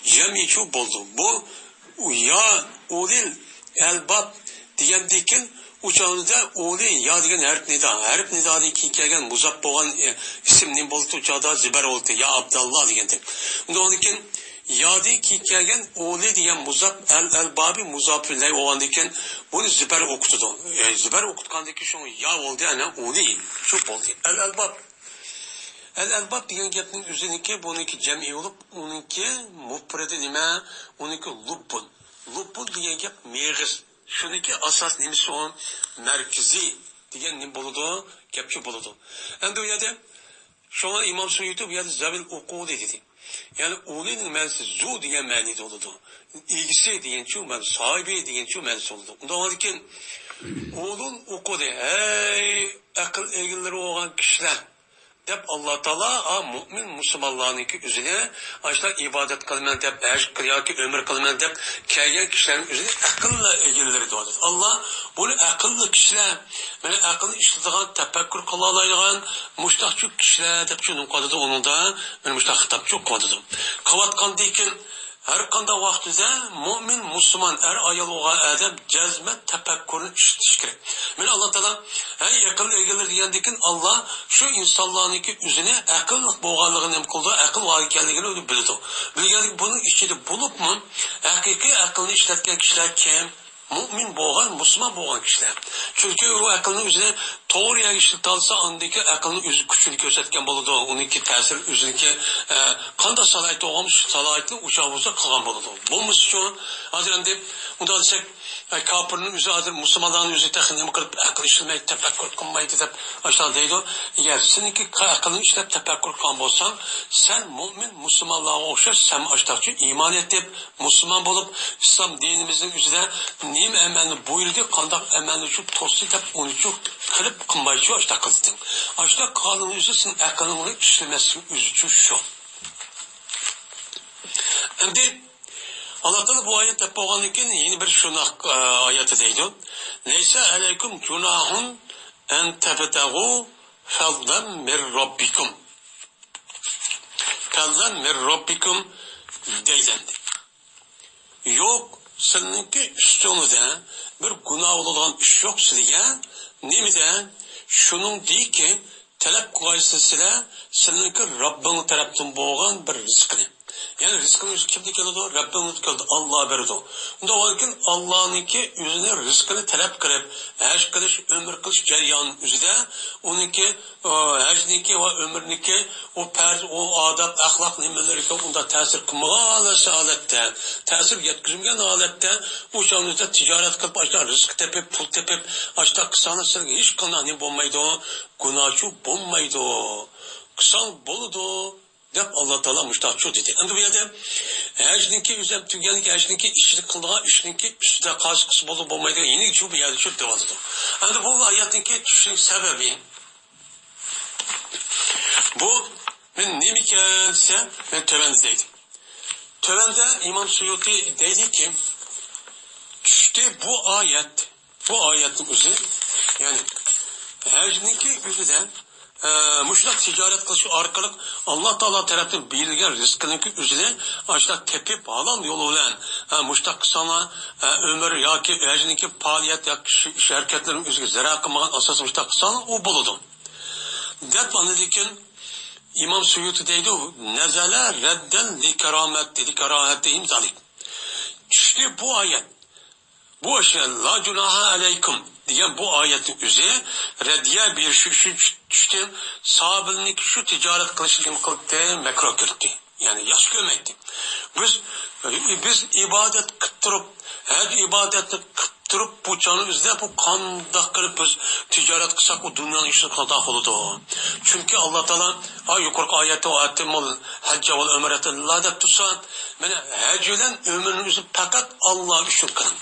cem'i çok boldu. Bu ya ulil elbab diyendikin uçağında oğlu ya degan harf nida. Harf nidadaki kelgan muzaf bo'lgan ism ne bo'ldi uçağda zibar oldu. Ya Abdallah degandek. Ondan keyin yadiki kelgan oğlu degan muzaf al-babi muzafilay olgandan keyin buni zibar o'qitdi. Zibar o'qitgandan keyin shu ya oldu ana oğlu shu bo'ldi. Al-albab Al-albab degan gapning o'ziniki buniki jam'i bo'lib, uniki mufradi nima? Uniki lubbun. Lubbun degan gap meg'iz. Shuniki asos nimasi on markaziy degan nim bo'ladi, gapchi bo'ladi. Endi u yerda shuna Imom Suyuti bu yerda zabil uqud dedi. Ya'ni uning ma'nosi zu degan ma'noda bo'ladi. Egisi degancha man sahibi degancha ma'nosi bo'ladi. Undan keyin ulun uqudi, ey aql egillari bo'lgan kishilar deb Allah Taala mu'min musulmonlarniki o'zini ashlar ibodat qilman deb yoki umr qilman deb kelgan kishilarning o'zini aqlli egillari deydi. Allah buni aqlli kishilar, mana aqlni ishlatadigan, tafakkur qila oladigan mushtaqchi kishilar deb tushunib qoladi. Uningda mana mushtaq xitobchi qoladi. Qilayotgandan keyin har qanday vaqtida mu'min musulmon ayol bo'lgan odam jazmat tafakkurni ishlatish kerak. Mana Alloh taolo hay aql egalari degandan keyin Alloh shu insonlarniki o'zini aql bo'lganligini nima qildi, aql bor ekanligini o'zi bildi. Bilganlik buning ichida bo'libmi, haqiqiy aqlni ishlatgan kishilar kim? Mu'min bo'lgan, musulmon bo'lgan kishilar. Chunki u aqlni o'zini to'g'ri ishlata olsa, undagi aqlni o'zi kuchini ko'rsatgan bo'ladi. Uniki ta'sir o'ziniki qanday salohiyat bo'lgan, shu salohiyatni o'sha bo'lsa qilgan bo'ladi. Bo'lmasa uchun hozir endi unday desak, kofirning o'zi hozir musulmonlarning o'zi taxmin qilib aql ishlamay tafakkur qilmaydi deb ashlar deydi. Agar seniki aqlni ishlab tafakkur qilgan bo'lsang, sen mu'min musulmonlarga o'xshash, sen ashtachi iymon etib musulmon bo'lib islom dinimizning o'zida nima amalni buyurdi, qanday amalni shu to'sdi deb uni shu qilib qilmaychi ashta qilding. Ashta qilganing o'zi sen aqlingni ishlamaslik o'zi uchun shu. Endi Allah Teala bu ayet deb bo'lgandan keyin yeni bir shunaq oyati deydi. Laysa alaykum junahun an tabtagu fadlan min robbikum. Fadlan min robbikum deydi. Yo'q, sizningki ustunizda bir gunoh bo'ladigan ish yo'q sizga. Nimidan? Shuning deyki, talab qilgaysizlar, sizningki Robbing tarafdan bo'lgan bir rizqni. Yani rizkimiz kimde keldi? Rabbimiz keldi. Allah berdi. Unda olkin Allah'ınki özüne rizkini talep kırıp, haj kılış, ömür kılış jarayon özüde, onunki hajniki ve ömürniki o perz, o adab, ahlak nimelerike onda tesir kılmalı halatda, tesir yetkizilgen halatda, o şanlıda ticaret kılıp, açta rızk tepip, pul tepip, açta kısana sırgı hiç kananim bulmaydı, günahçı bulmaydı, kısan buludu. Dep Allah Teala müştahçu dedi. Endi bu yerda hajniki o'zim tuganiki hajniki ishni qildigan ishninki ustida qarshi qilsa bo'lib bo'lmaydi. Yeni shu bu yerda shu deyapti. Endi bu oyatniki tushishning sababi bu men nima ekan desa, men tövanda deydim. Tövanda İmam Suyuti dedi ki tushdi bu oyatning o'zi, ya'ni hajniki o'zidan müştak ticaret kılışı arkalık Allah Teala tarafından belirgen rızkının üzerine açta tepip alan yolu olan müştak sana ömür ya ki ecniki faaliyet ya şirketlerin üzerine zarar kılmadan asas müştak sana o buludum. Dert anladıkken İmam Suyuti deydi o nezale redden li keramet dedi keramet deyim zalik. İşte bu ayet bu aşağı la cunaha aleykum diyen bu ayetin üzerine reddiye bir şu düştü, sahabenin şu ticaret kılışını kılıptı, mekruh kıldı. Yani yaş görmekti. Biz ibadet kıttırıp, her ibadeti kıttırıp bu canın üzerine bu kandak kılıp biz ticaret kısak o dünyanın işine kandak oldu. Çünkü Allah Teala yukarı ayette o atimul hacca vel ömrete la dep tutsan, bana haccilen ömrünün üzerine fakat Allah için kılın.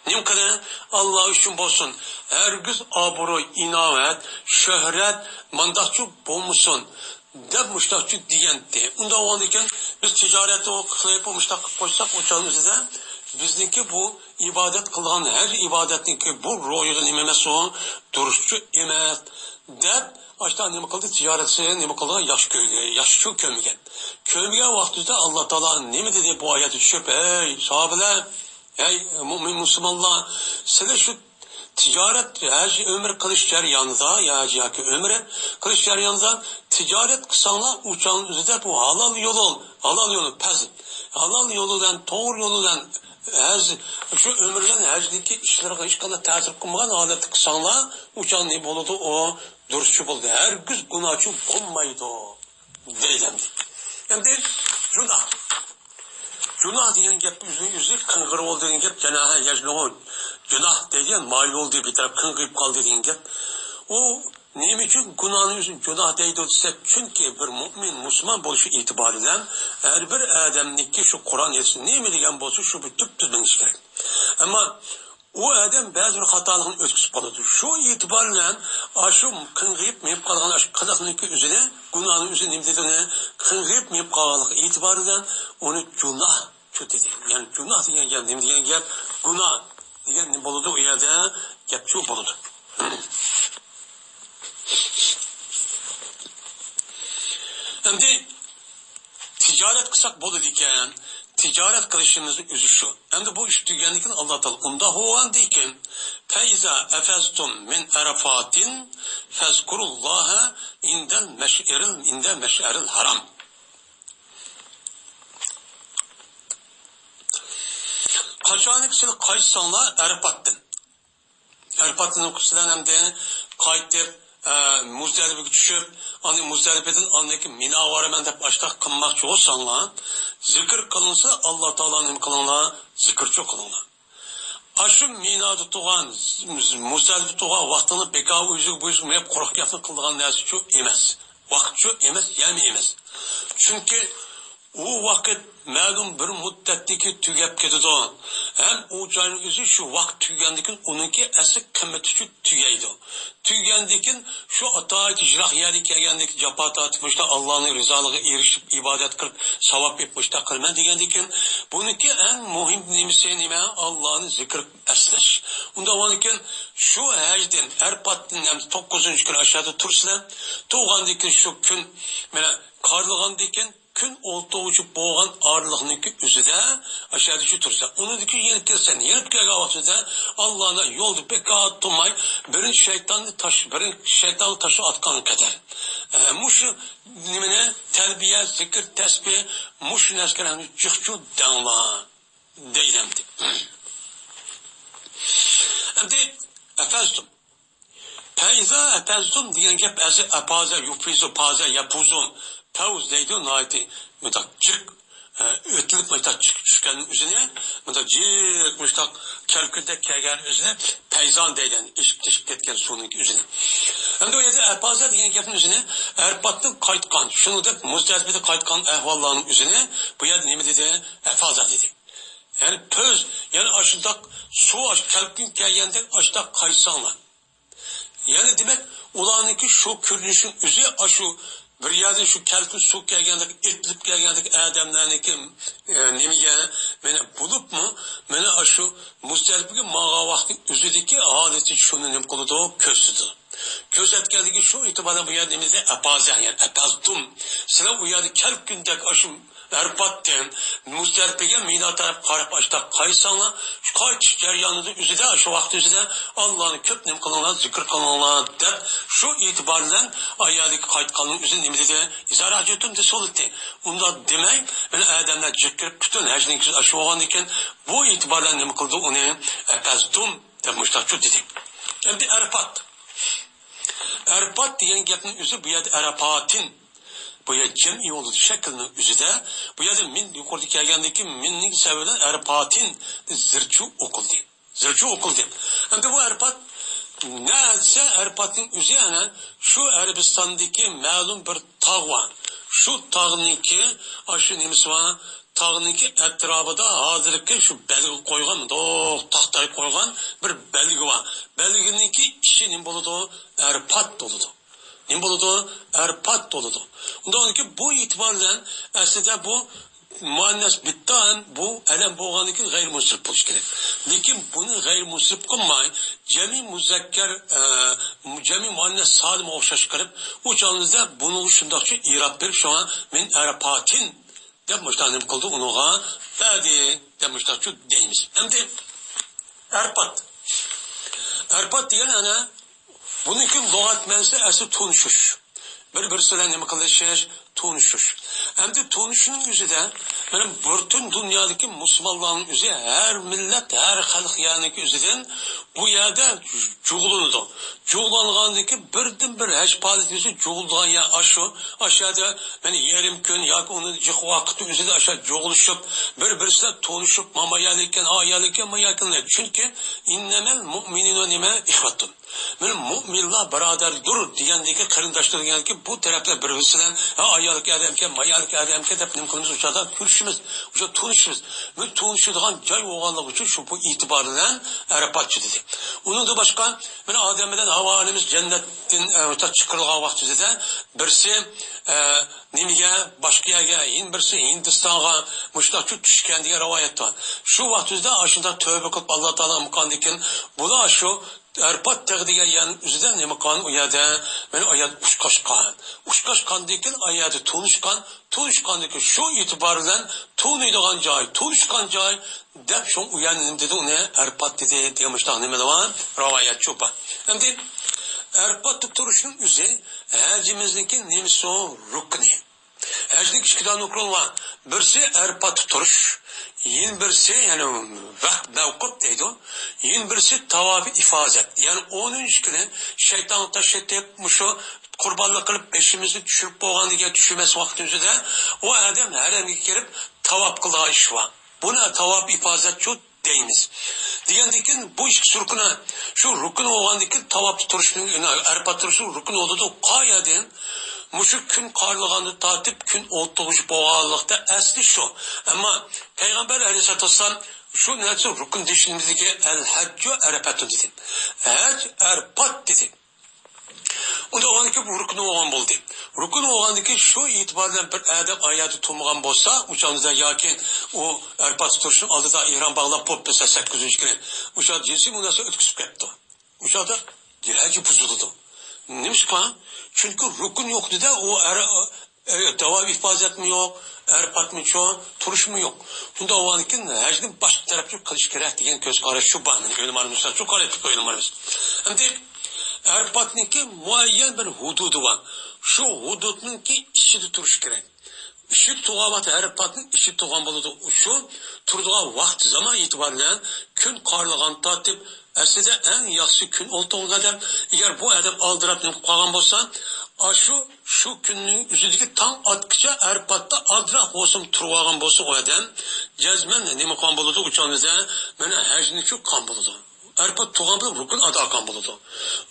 Nimkine Allah için bolsun. Hergiz abroy, inavet, şöhret, mandakçı bulmuşsun. Dep müştakçı diyendi. Unda olandıkken biz ticareti o kılayıp o müştakı koysak o canımızda bizdeki bu ibadet kılan her ibadetinki bu royunun imemesi o duruşçu imet. Dep açta nime kıldı ticareti nime kıldı yaşçı kömügen. Kömügen vaktinde Allah Teala nime dedi bu ayeti düşüp ey sahabeler ey mümin Müslümanlar, size şu ticaret her ömür kılış jarayonida yoki ömrü kılış jarayonida ticaret kılsanlar uçağın üzerinde bu halal yolu pazit. Halal yolundan, doğru yolundan şu ömürden hacdaki işlerine hiç kadar ta'sir qilmagan holatda qilsanglar uçağın ne bo'ladi o duruşçu bo'ldi. Hergiz gunohchi bo'lmaydi deydi. Endi Günah degan gap yüzü kıngır oldu degan gap janaha yajlo'g'u günah degan mayl oldu bir taraf kıngıyıp kaldı degan gap. O nima uchun gunohni o'zi gunoh deydi desa, chunki bir mu'min musulmon bo'lishi itiboriyle har bir odamniki shu Qur'on aytsa nima degan bo'lsa shu tub-tub bilish kerak. Ammo o adam ba'zi bir xatolikni o'tkazib qoladi. Shu itiboriyle shu kıngıyıp meyip qolgan shu qiliqniki o'zida gunohni o'zi nima deydi uni kıngıyıp meyip qolganlik itiboriyle onu gunoh dedi. Yani gunoh degan gap nima degan gap gunoh degan nima bo'ladi u yerda gap shu bo'ladi. Endi ticaret kılsak bo'ladi ekan. Ticaret kılışımızın özü şu. Endi bu iş tügenlikini Allah Teala unda hovan deyken feiza efeztum min arafatin fezkurullaha inde meş'eril haram. Kaçanlık siz kaysanlar Arafat'tın. Arafat'ın okusulan hem de kayıttır. Muzdalibe'ye düşüp, hani Muzdalibe'den andaki mina var hemen de başta kılmakçı olsanlar, zikir kılınsa Allah Teala'nın kılınlar, zikir çok kılınlar. Aşım minada tuğan, Muzdalibe tuğan vaktini beka uyuzuk buyuzuk hep korku yapını kıldığın neyse çok emez. Vakit çok emez, yani emez. Çünkü o vakit ma'lum bir muddatdagi tugab ketadi. Hem o joyning o'zi shu vaqt tugandikin uniki asli qimmati shu tugaydi. Tugandikin shu atoat ijrohiyalik kelgandik jafo tortib bo'lsa Allohning rizoligiga erishib ibodat qilib savob deb bo'lsa qilman degandikin buniki eng muhim nimasi nima? Allohni zikr aslash. Unda o'nikin shu hajdan Arfatdan ham 9-kun aşağıda tursizlar. Tug'andikin shu kun mana qorlig'andikin kun o'ltovchi bo'lgan orliqniki o'zida aşağıda shu tursa uniki yenib kelsan yenib kelgan vaqtida Allohni yo'lda bekat turmay birinchi shaytonni tashi atgan kadar mushu nimani tarbiya zikr tasbih mushu narsalarni chiqchu dangla deylamdi. Endi afaztum Faiza afaztum degan gap azi apaza yufizu paza yapuzun Tavuz deydi o naiti mütakcık ötülüp mütakcık düşken üzerine mütakcık müstak kelkülde kelgen üzerine peyzan deyden işip teşip etken sonun üzerine. Hem de o yerde erpaza diyen yapın üzerine erpattın kayıtkan şunu da muzdalibe'de kayıtkan ehvallarının üzerine bu yerde ne mi dedi erpaza dedi. Yani pöz yani aşıdak su aş kelkün kelgende aşıdak kaysanlar. Yani demek ulanınki şu kürünüşün üzeri aşı bir yerde şu kelkün su kelgendek, itlip kelgendek adamlarniki nemiga meni bulup mu meni aşı Muzdalibe'ge mağa vakti üzüdeki adeti şunu nem kılıdı közüdü. Köz etkendeki şu itibaren bu yerdemizde apazah yani apaztum. Sıra bu yerde kelkündek aşı Arfat'ten Muzdalibe'ge mina taraf qarab açta qaysanlar şu qaytish jarayonida üzüde şu vaqt üzüde Allah'ın köp nem kılınlar zikr kılınlar deb şu itibardan ayadaki qaytqanın üzü nima dedi izarajetum de solutdi unda demay meni adamlar jikkirib bütün hajning shu olgan ekan bu itibardan nima qildi uni apaztum deb mushtaqchu dedi. Endi Arfat degan gapning o'zi bu yerda Arafatin bu yer cem'i oldu şeklinin üzerinde bu yerde min yukarıda kelgendeki minning sebebinden Arfat'in zirçu okuldu. Hem de bu Arfat neyse Arfat'ın üzerine şu Arabistan'daki malum bir tağ var. Şu tağınınki aşı nemisi var. Tağınınki etrafında hazırlıkta şu belge koygan, tahtayı koygan bir belge var. Belgeninki işi ne buludu? Arfat doludu. Ne buludu? Arfat doludu. Ondan ki bu itibarla aslında bu muannes bittan bu elem boğanıki gayrimusrif buluş gerek. Lakin bunu gayrimusrif kılmayın. Cemi muzakker, cemi muannes salim okşaş kırıp uçağınızda bunu şundakça irab verip şu an min Arfat'in demişler kıldı onuğa verdi demişler şu deyimiz. Hem de Arfat.
Arpat degan ana buniki lug'at ma'nosi asli to'nishish. Bir-birisi bilan nima qilishish, to'nishish. Endi to'nishning o'zida mana butun dunyodagi musulmonlarning o'zi har millat, har xalq yaniki o'zidan bu yerda jug'lanadi. Jug'langandan birdan bir haj polisi jug'langan ya aşağıda mana yarim kun yoki uni jiq vaqti o'zida aşa jug'lashib, bir-birisiga to'nishib, mamayalikan, ayalikan, mayakanlar. Chunki innamal mu'minuna nima ihvatun. Mana mu'minlar birodardir degandagi qarindoshlar deganki bu taraflar bir-birisidan ayalik adamga, mayalik adamga deb nima qilamiz o'shada ko'rishimiz, o'sha to'nishimiz. Bu to'nishadigan joy bo'lganligi uchun shu bu e'tibor bilan Arapatchi dedi. Uningda boshqa mana odam bilan havolimiz jannatdan chiqarilgan vaqtida birsi nimaga boshqa yerga, birsi Hindistonga mushtaq tushgan degan rivoyat bor. Shu vaqtida ashunda tövbe qilib Alloh taolo imkonikin bular shu Arpat tag'diga yan o'zidan nima qon u yerda mana oyat ushqashqandikin oyati tunishqandikin shu e'tibor bilan tuniydigan joy, tunishgan joy deb shu u yerni nima dedi uni Arpat dedi degan mushtaq nima degan rivoyat cho'pa. Endi Arpat turishning o'zi hajimizniki nimso rukni. Hajlik ikkidan rukun var. Birisi Arpat turish, yin birisi yani vaqt mavquf deydi. Yin birisi tavofi ifozat. Yani 10. kuni shayton tashatib mushu qurbonlik qilib beshimizni tushirib bo'lganiga tushmas vaqtimizda o odam haramga kirib tavof qilgan ish bor. Buni tavof ifozat chu deymiz. Degandan bu ikki rukuni shu rukun bo'lgandan tavof turishning Arpat turishi rukun bo'ldi. Qoyadan Muşu gün qarlığanı tatip gün o'ttuğuş boğalıqda asli şu. Ama Peygamber aleyhissalatü vesselam şu neyse rukun dişimizdeki el-haccu Arapatun dedi. Hac Arpat dedi. Onda o ki bu rukun olan buldu. Rukun olan ki şu itibarla bir adem ayatı tutmagan bolsa, uçağınızda yakin o Arpat turşun aldıda İran bağla pop mesela 8. gün. Uçağı cinsi bundan ötküsüp gitti. Uçağda hacı buzuldu. Neymiş ki? Çünkü rukun yoktu da o tavav ifazet mi yok, Arpat mı yok, turuş mu yok. Bunda o ankin hacdin başka tarafı kılış gerek diyen göz karış şu bağımın ölümarımızda çok karetik ölümarımız. Hem de Arpat'ınki muayyen bir hududu var. Şu hududunki işi turuş gerek. İşi tuğavat Arpat'ın işi tuğan buludu. Şu turduğu vakti zaman itibariyle gün karlıgan tatip aslında en yaxşı gün olduğu kadar eğer bu adam aldırıp kalgan bolsa şu günün üzerindeki tam atkiçe Arpat'ta aldırıp olsun turvagan bolsa o adam cezmen nime kan buludu uçağınıza bana hacni çok kan buludu. Arpat tuğan buludu rukun adı akan buludu.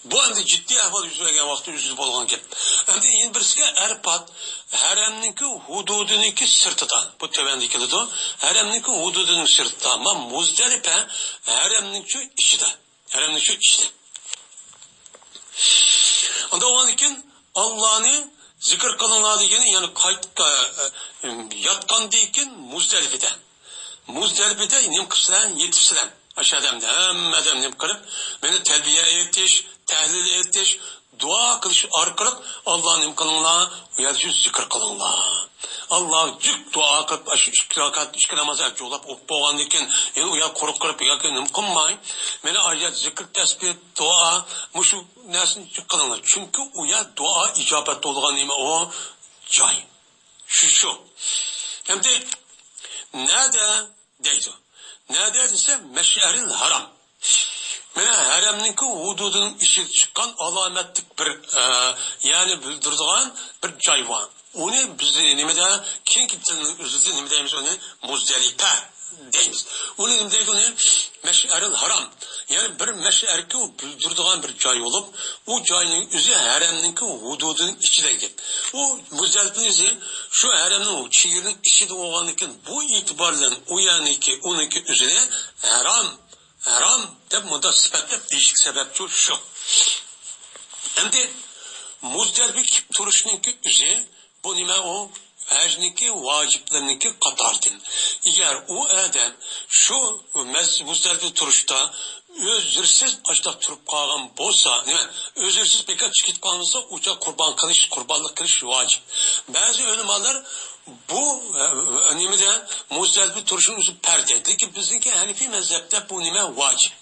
Bu hem de ciddi ahval yüzügen vakti yüzü bolgan ki. Hem de yeni birisi Arpat haremninki hududununki sırtıda. Bu tövendeki dedi. Haremninki hududunun sırtıda. Ama Muzdalife haremninki işide. Haremninki işide. Onda o anken Allah'ını zikir kılınlar diyeni yani yatkan deyken Muzdalife'de. Muzdalife'de nim kısılan yetişsilen. Aşağıdan hem nim kılıp beni terbiye etiş, tahlil etiş, dua kılış arkalık Allah'ın imkanına uyarıcı zikir kılınlar. Allah cük dua kılıp iki namaz yapıyorlar. O boğanlıkken yani uya koruk kılıp yakınım kılmayın. Beni ayet zikir tesbih dua muşu nesin cük kılınlar. Çünkü uya dua icabet olduğun neyme o cay. Şu. Hem de nerede deydi. Nerede ise meş'eril haram. Mana haramninki hududunun işi çıkan alametlik bir yani bildirdiğin bir joy var. Onu biz nimede keyingi tilning o'zida nima deymiz onu Muzdalifa deymiz. Onu nima deydi onu meş'eril haram. Yani bir meş'erki bildirdiğin bir joy olup o joyning o'zi haramninki hududunun ichidagi. O Muzdalifa'nın o'zi şu haramning chegirning ichida bo'lgandan bu e'tibordan u yaniki uniki o'zini haram deb bunda sifatlab değişik sebep şu. Hem de Muzdalife turishninki o'zi bu nima o hajniki vaciplarniki qatardan. Eğer o adam şu Muzdalife turishda özürsiz açlab turib qolgan bo'lsa, nima? Özürsiz bekat chiqib qolsa, ucha qurbonlik qilish vacip. Bazı ulamolar bu nimada Muzdalife turishning o'zi parda. Lekin bizniki Hanifi mazhabda bu nima vacip.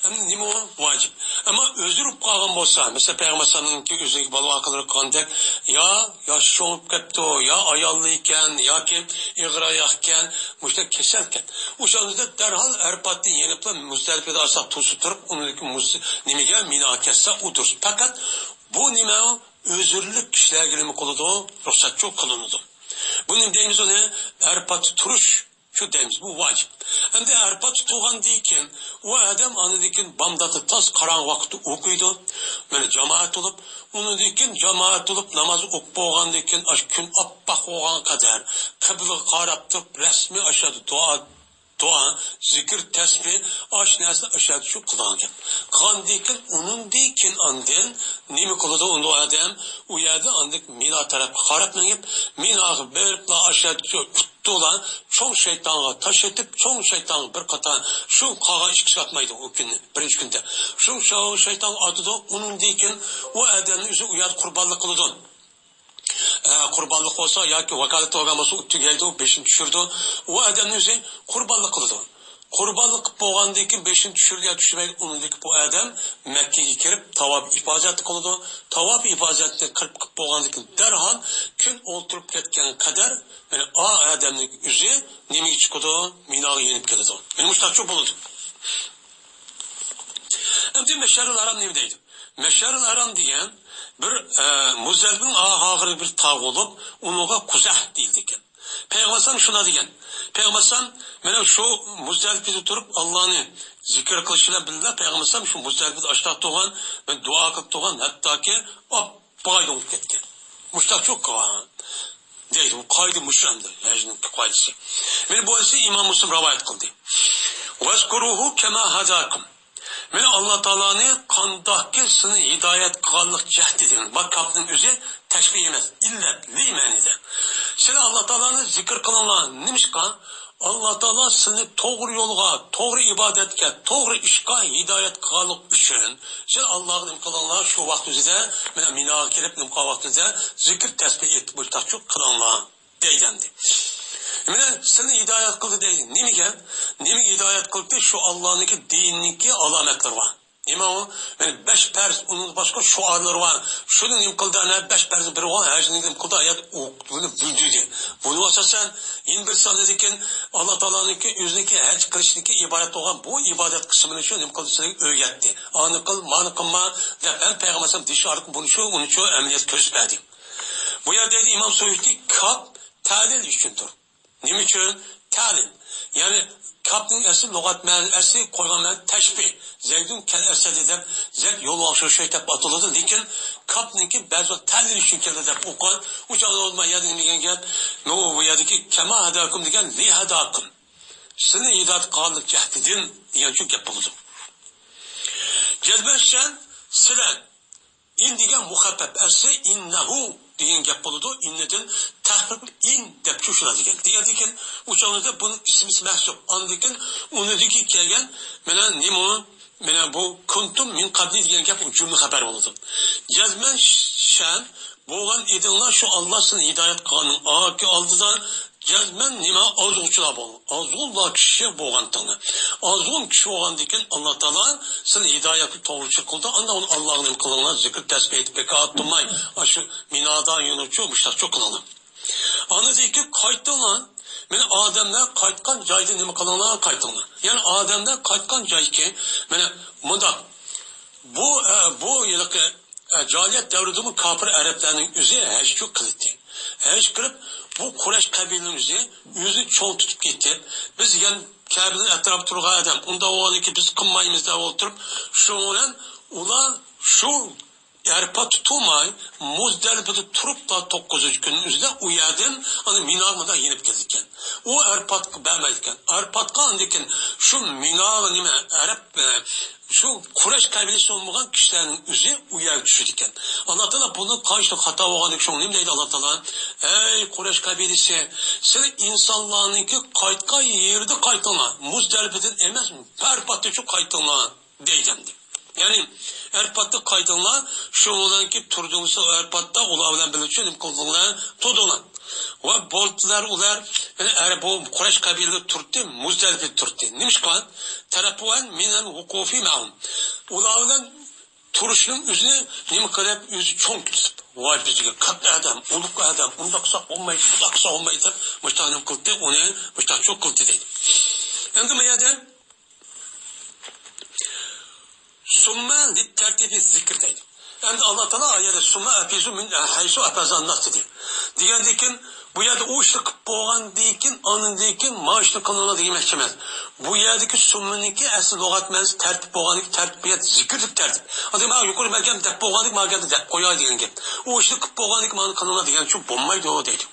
Hem nima o? Vacip. Ama özürüp kalgan bolsa, mesela Peygamber'in özündeki balığı akılları kandek, ya şoğup ketdi, ya ayallı iken, ya ki iğrayakken, müşte keselken. O şanızda derhal erpatni yenipla Muzdalife'de asaq tuzu turup, onundaki nimege mina kesse odur. Fakat bu nime özürlük kişilerge nima kılıdı, ruhsatçı kılınıdı. Bunun deyimiz o ne? Erpatı turuş. Şu deyimiz bu vacip. Hem de erpatı tuğan deyken o adam anıdayken bamdatı tas karan vakti okuydu. Böyle cemaat olup onu deyken cemaat olup namazı okup boğan deyken gün appaq oğan kadar kıblı qarab turup resmi aşağı dua, zikir, tesbih, aşinası aşağı şu kılanken. Kan deyken, onun deyken andın, nemi kılıdı onu adam, uyardı andık mina tarafı qarab menip, minağı berip la aşağı şu tuttuğulan, çoğun şeytanı taş etip, çoğun şeytanı bir kata, şu kağa işkisi atmaydı o günü, birinci günde. Şu şeytanı atıdı, onun deyken, o adamın yüzü uyardı kurbanlık kılıdı. Kurbanlık olsa ya ki vakalet olgaması uttu geldi o beşini düşürdü. O adamın yüzü kurbanlık kıldı. Kurbanlık boğandaki beşini düşürdü ya düşürmek onundaki bu adam Mekke'ye girip tavaf ifazeti kıldı. Tavaf ifazeti kırıp boğandaki derhal gün oturup ketken kadar yani adamın yüzü nemi çıkıyordu, minağı yenip geldi. Benim uçtak çok bulundu. Hem de Meşşerül Haram nemdeydi. Meşşerül Haram diyen bir Muzdalife'nin ahırı bir tağ olup onuğa kuzah deyildi eken. Peygamber şuna diyen. Peygamber mene şu Muzdalife'de durup Allah'ını zikir kılışıyla bildiler. Peygamber şu Muzdalife'de aşağı doğan ve dua kılıp doğan hatta ki bayda olup ketken. Muştak çok kavan. Deydi bu kaydı muşramdı. Mecnun kaydisi. Mene bu hadisi İmam Müslim rivayet kıldı. Vezkuruhu kema hadakum. Mene Allah Teala'nı kandaki sını hidayet kılanlık cehdidir. Bak kapının özü teşbih yemez. İllet, limenide. Seni Allah Teala'nı zikir kılanlar neymiş kan? Allah Teala seni doğru yolga, doğru ibadetke, doğru işka hidayet kılanlık üçün. Sen Allah'ın kılanlar şu vakti üzere, mene minağa kelip nimka vakti üzere zikir tesbih etti. Bu çok kılanlar deylendi. Mene seni hidayet kıldı değil. Nemi hidayet kıldı şu Allah'ınki dinindeki alametler var. Nime o? Yani beş perz, onun başka şuarları var. Şunun nim kıldı ana beş perz biri var. Her şeyin nim kıldı ayet bunu bündüydü. Bunu asasen yine bir sadedeken Allah Teala'nınki yüzündeki her kılışındaki ibadet olan bu ibadet kısmını şu nim kıldı seni öğretti. Anı kıl, manı kılma. Ben Peygamber'im dışarı bunu şu, onu şu emniyet közbedi. Bu yerdeydi İmam Suyuti kap talil üçündür. Nime için? Talim. Yani kapının asli lügat asli koygan teşbih. Zeydun kel esed edip zed yol alışveriş etip atıldı. Lekin kapınınki bazı talim için keldi dep okan. Uçan olma yadın degen gap. No bu yerdeki kema hadakum degen li hadakum. Seni idat kıldık cehdidin diyen çok gap buldu. Cezbeşen silen indigen muhabbet asli innehu deyen gap buldu. İnneden tahrib in dep şuşuna degen. Degen uçağınızda bunun ismi mahsup. Andiken onu diki kelgen mena nimo mena bu kuntum min qabli degen gap cümle haber oldu. Cezmen şen boğan edinler şu Allah'ın hidayet kanun ağaki aldıdan cezmen nima azulçular bu. Azullar kişi boğan tanı. Azul kişi boğan diken Allah Teala seni hidayeti doğrucu kıldı. Anda onu Allah'ın kılığına zikir tesbih etip peka attırmay. Aşı minadan yunurcu müştak çok kılığına. Anladı ki kayıttılar. Mene Adem'den kayıtkan caydı nima kılığına kayıttılar. Yani Adem'den kayıtkan cay ki mene mıdak bu yılki cahiliyet devridimin kapır Araplarının üzeri her çok kılıttı. Her kırıp bu Kureyş kabilinin yüzü çoğun tutup gitti. Biz yani Kabe'nin etrafı turgan adam. Onda o oldu ki biz kınmayımızda oturup şu olan ulan şu Erpa tutulmay Muzdalife'de turup da 9. günün üzerinde uyadın hani minağına yenip gelirken. O Erpat vermezken. Erpat'ka andiken şu minağı nime Arap şu Kureyş kabilesi olmayan kişilerin üzeri uyar düşürken. Allah Teala bunun karşılık hata olan şu neyim deydi Allah Teala? Ey Kureyş kabilesi senin insanlarınki kayıtka yerde kayıtılma. Muzdalife'den emez mi? Erpat'ta şu kayıtılma deydendi. Yani Erpat'ta kaydınlar şu olan ki turduğunuzda Erpat'ta olağan bilen için kıldılar tutulan. va bo'ldilar ular bu Quraysh qabilasi turdi, Muzdalifda turdi. Nimishqa tarafuan minan wuqufi ma'hum. Ular bilan turishning o'zini nima qilib o'zi cho'ng tutib, voy bizga katta odam, ulug' odam, undoq qilsa olmaydi, bundoq qilsa olmaydi deb mushtanim qildi, uni mushtaq cho'q qildi deydi. Endi bu yerda summa lit tartibi zikr deydi. Endi Alloh taolo ayada summa afizu min haysu afazannak dedi. Degandek ki bu yerda o ishni qilib bo'lgandan keyin ondan keyin ma'ishni qiladi demoqchi emas. Bu yerdagi summaniki asl lug'at ma'nosi tartib bo'lganlik, tartibiyat, zikrlik tartib. Adama yuqori bergan deb bo'lganlik ma'noda deb qo'yadi degan gap. O ishni qilib bo'lganlik ma'no qiladi degan uchun bo'lmaydi o deydi.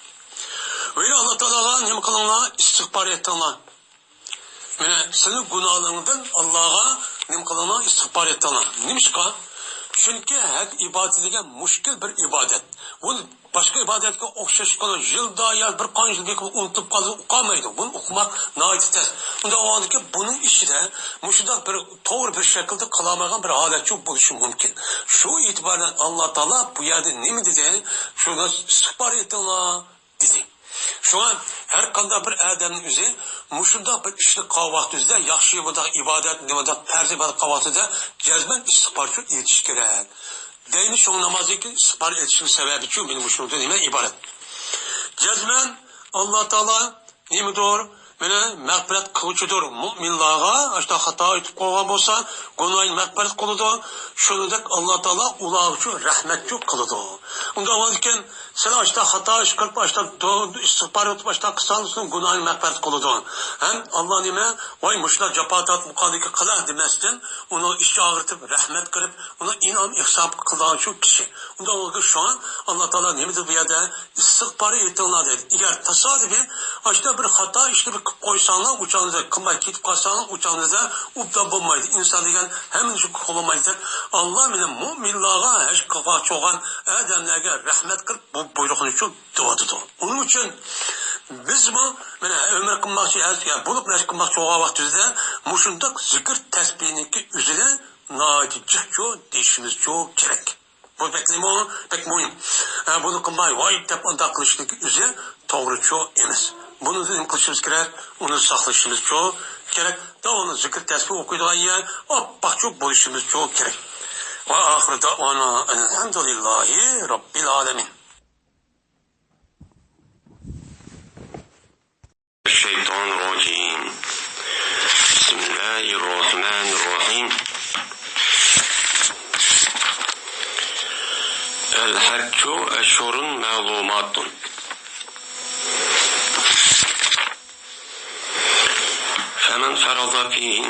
Ve Alloh taologa nima qilinglar? Istig'for etinglar. Mana sizning gunohlaringizdan Allohga nima qilinglar? Istig'for etinglar. Nimishqa? Çünkü hak ibadet degan mushkil bir ibadet. Bunu başka ibadetga o'xshash qilib yilda ya bir qanchalik unutib qolmaydi. Bunu o'qimak nihoyat tez. Unda o'ylayki buning ichida mushunday bir to'g'ri bir shaklda qilamagan bir holat yo'q bo'lishi mumkin. Shu e'tibordan Alloh taolo bu yerda nima dedi? Shuni istig'for etinglar dedi. Şu an her qanday bir adamning o'zi mushunda bir ishni qilgan vaqtida yaxshi bo'lgan ibodat, nimada farz ibodat qilgan vaqtida jazman istig'forchi etish kerak. Deyni şu namaziki istig'for etishning sababi shu men mushunda nima iborat. Jazman Alloh taolo nimadir? Mana mag'firat qiluvchidir mu'minlarga, ashta xato etib qo'ygan bo'lsa, gunohni mag'firat qiladi. Shuningdek Alloh taolo ular uchun rahmatchi qiladi. Unda bo'lgan sen ashta xato ish qilib ashta istig'for etib ashta qilsang, gunohni mag'firat qiladi. Ham Alloh nima? Voy mushlar jafotat muqaddiga qilar demasdan, uni ish og'ritib rahmat qilib, uni inom ihsob qilgan shu kishi. Unda bo'lgan şu an Alloh taolo nima deb bu yerda istig'for etinglar dedi. Agar tasodifiy ashta bir xato ishni qilib qo'ysanlar, uçağınıza qilmay ketib qolsanlar, uçağınıza ubda bo'lmaydi. İnson degan hamma shu qo'lamaydi. Alloh meni mu'minlarga hech qilmoqchi bo'lgan odamlarga rahmat qilib bu buyruqni uchun duodir. Uning uchun biz bu mana umr qilmoqchi, bo'lib nash qilmoqchi bo'lgan vaqtimizda mushundaq zikr tasbihniki o'zini nojijo deyishimiz kerak. Bu pek muhim. Bunu qilmay voy deb undaq qilishlik o'zi to'g'ri emas. Bunu qilishimiz kerak, uni saqlashimiz kerak. Davomli zikr tasbih o'qiydigan yer oppoq bo'lishimiz kerak. Va oxiri davona alhamdulillahi robbil alamin.
Şeytanirracim. Bismillahirrahmanirrahim. El-Haccu eşhurun ma'lumatun. فمن فرض فيهن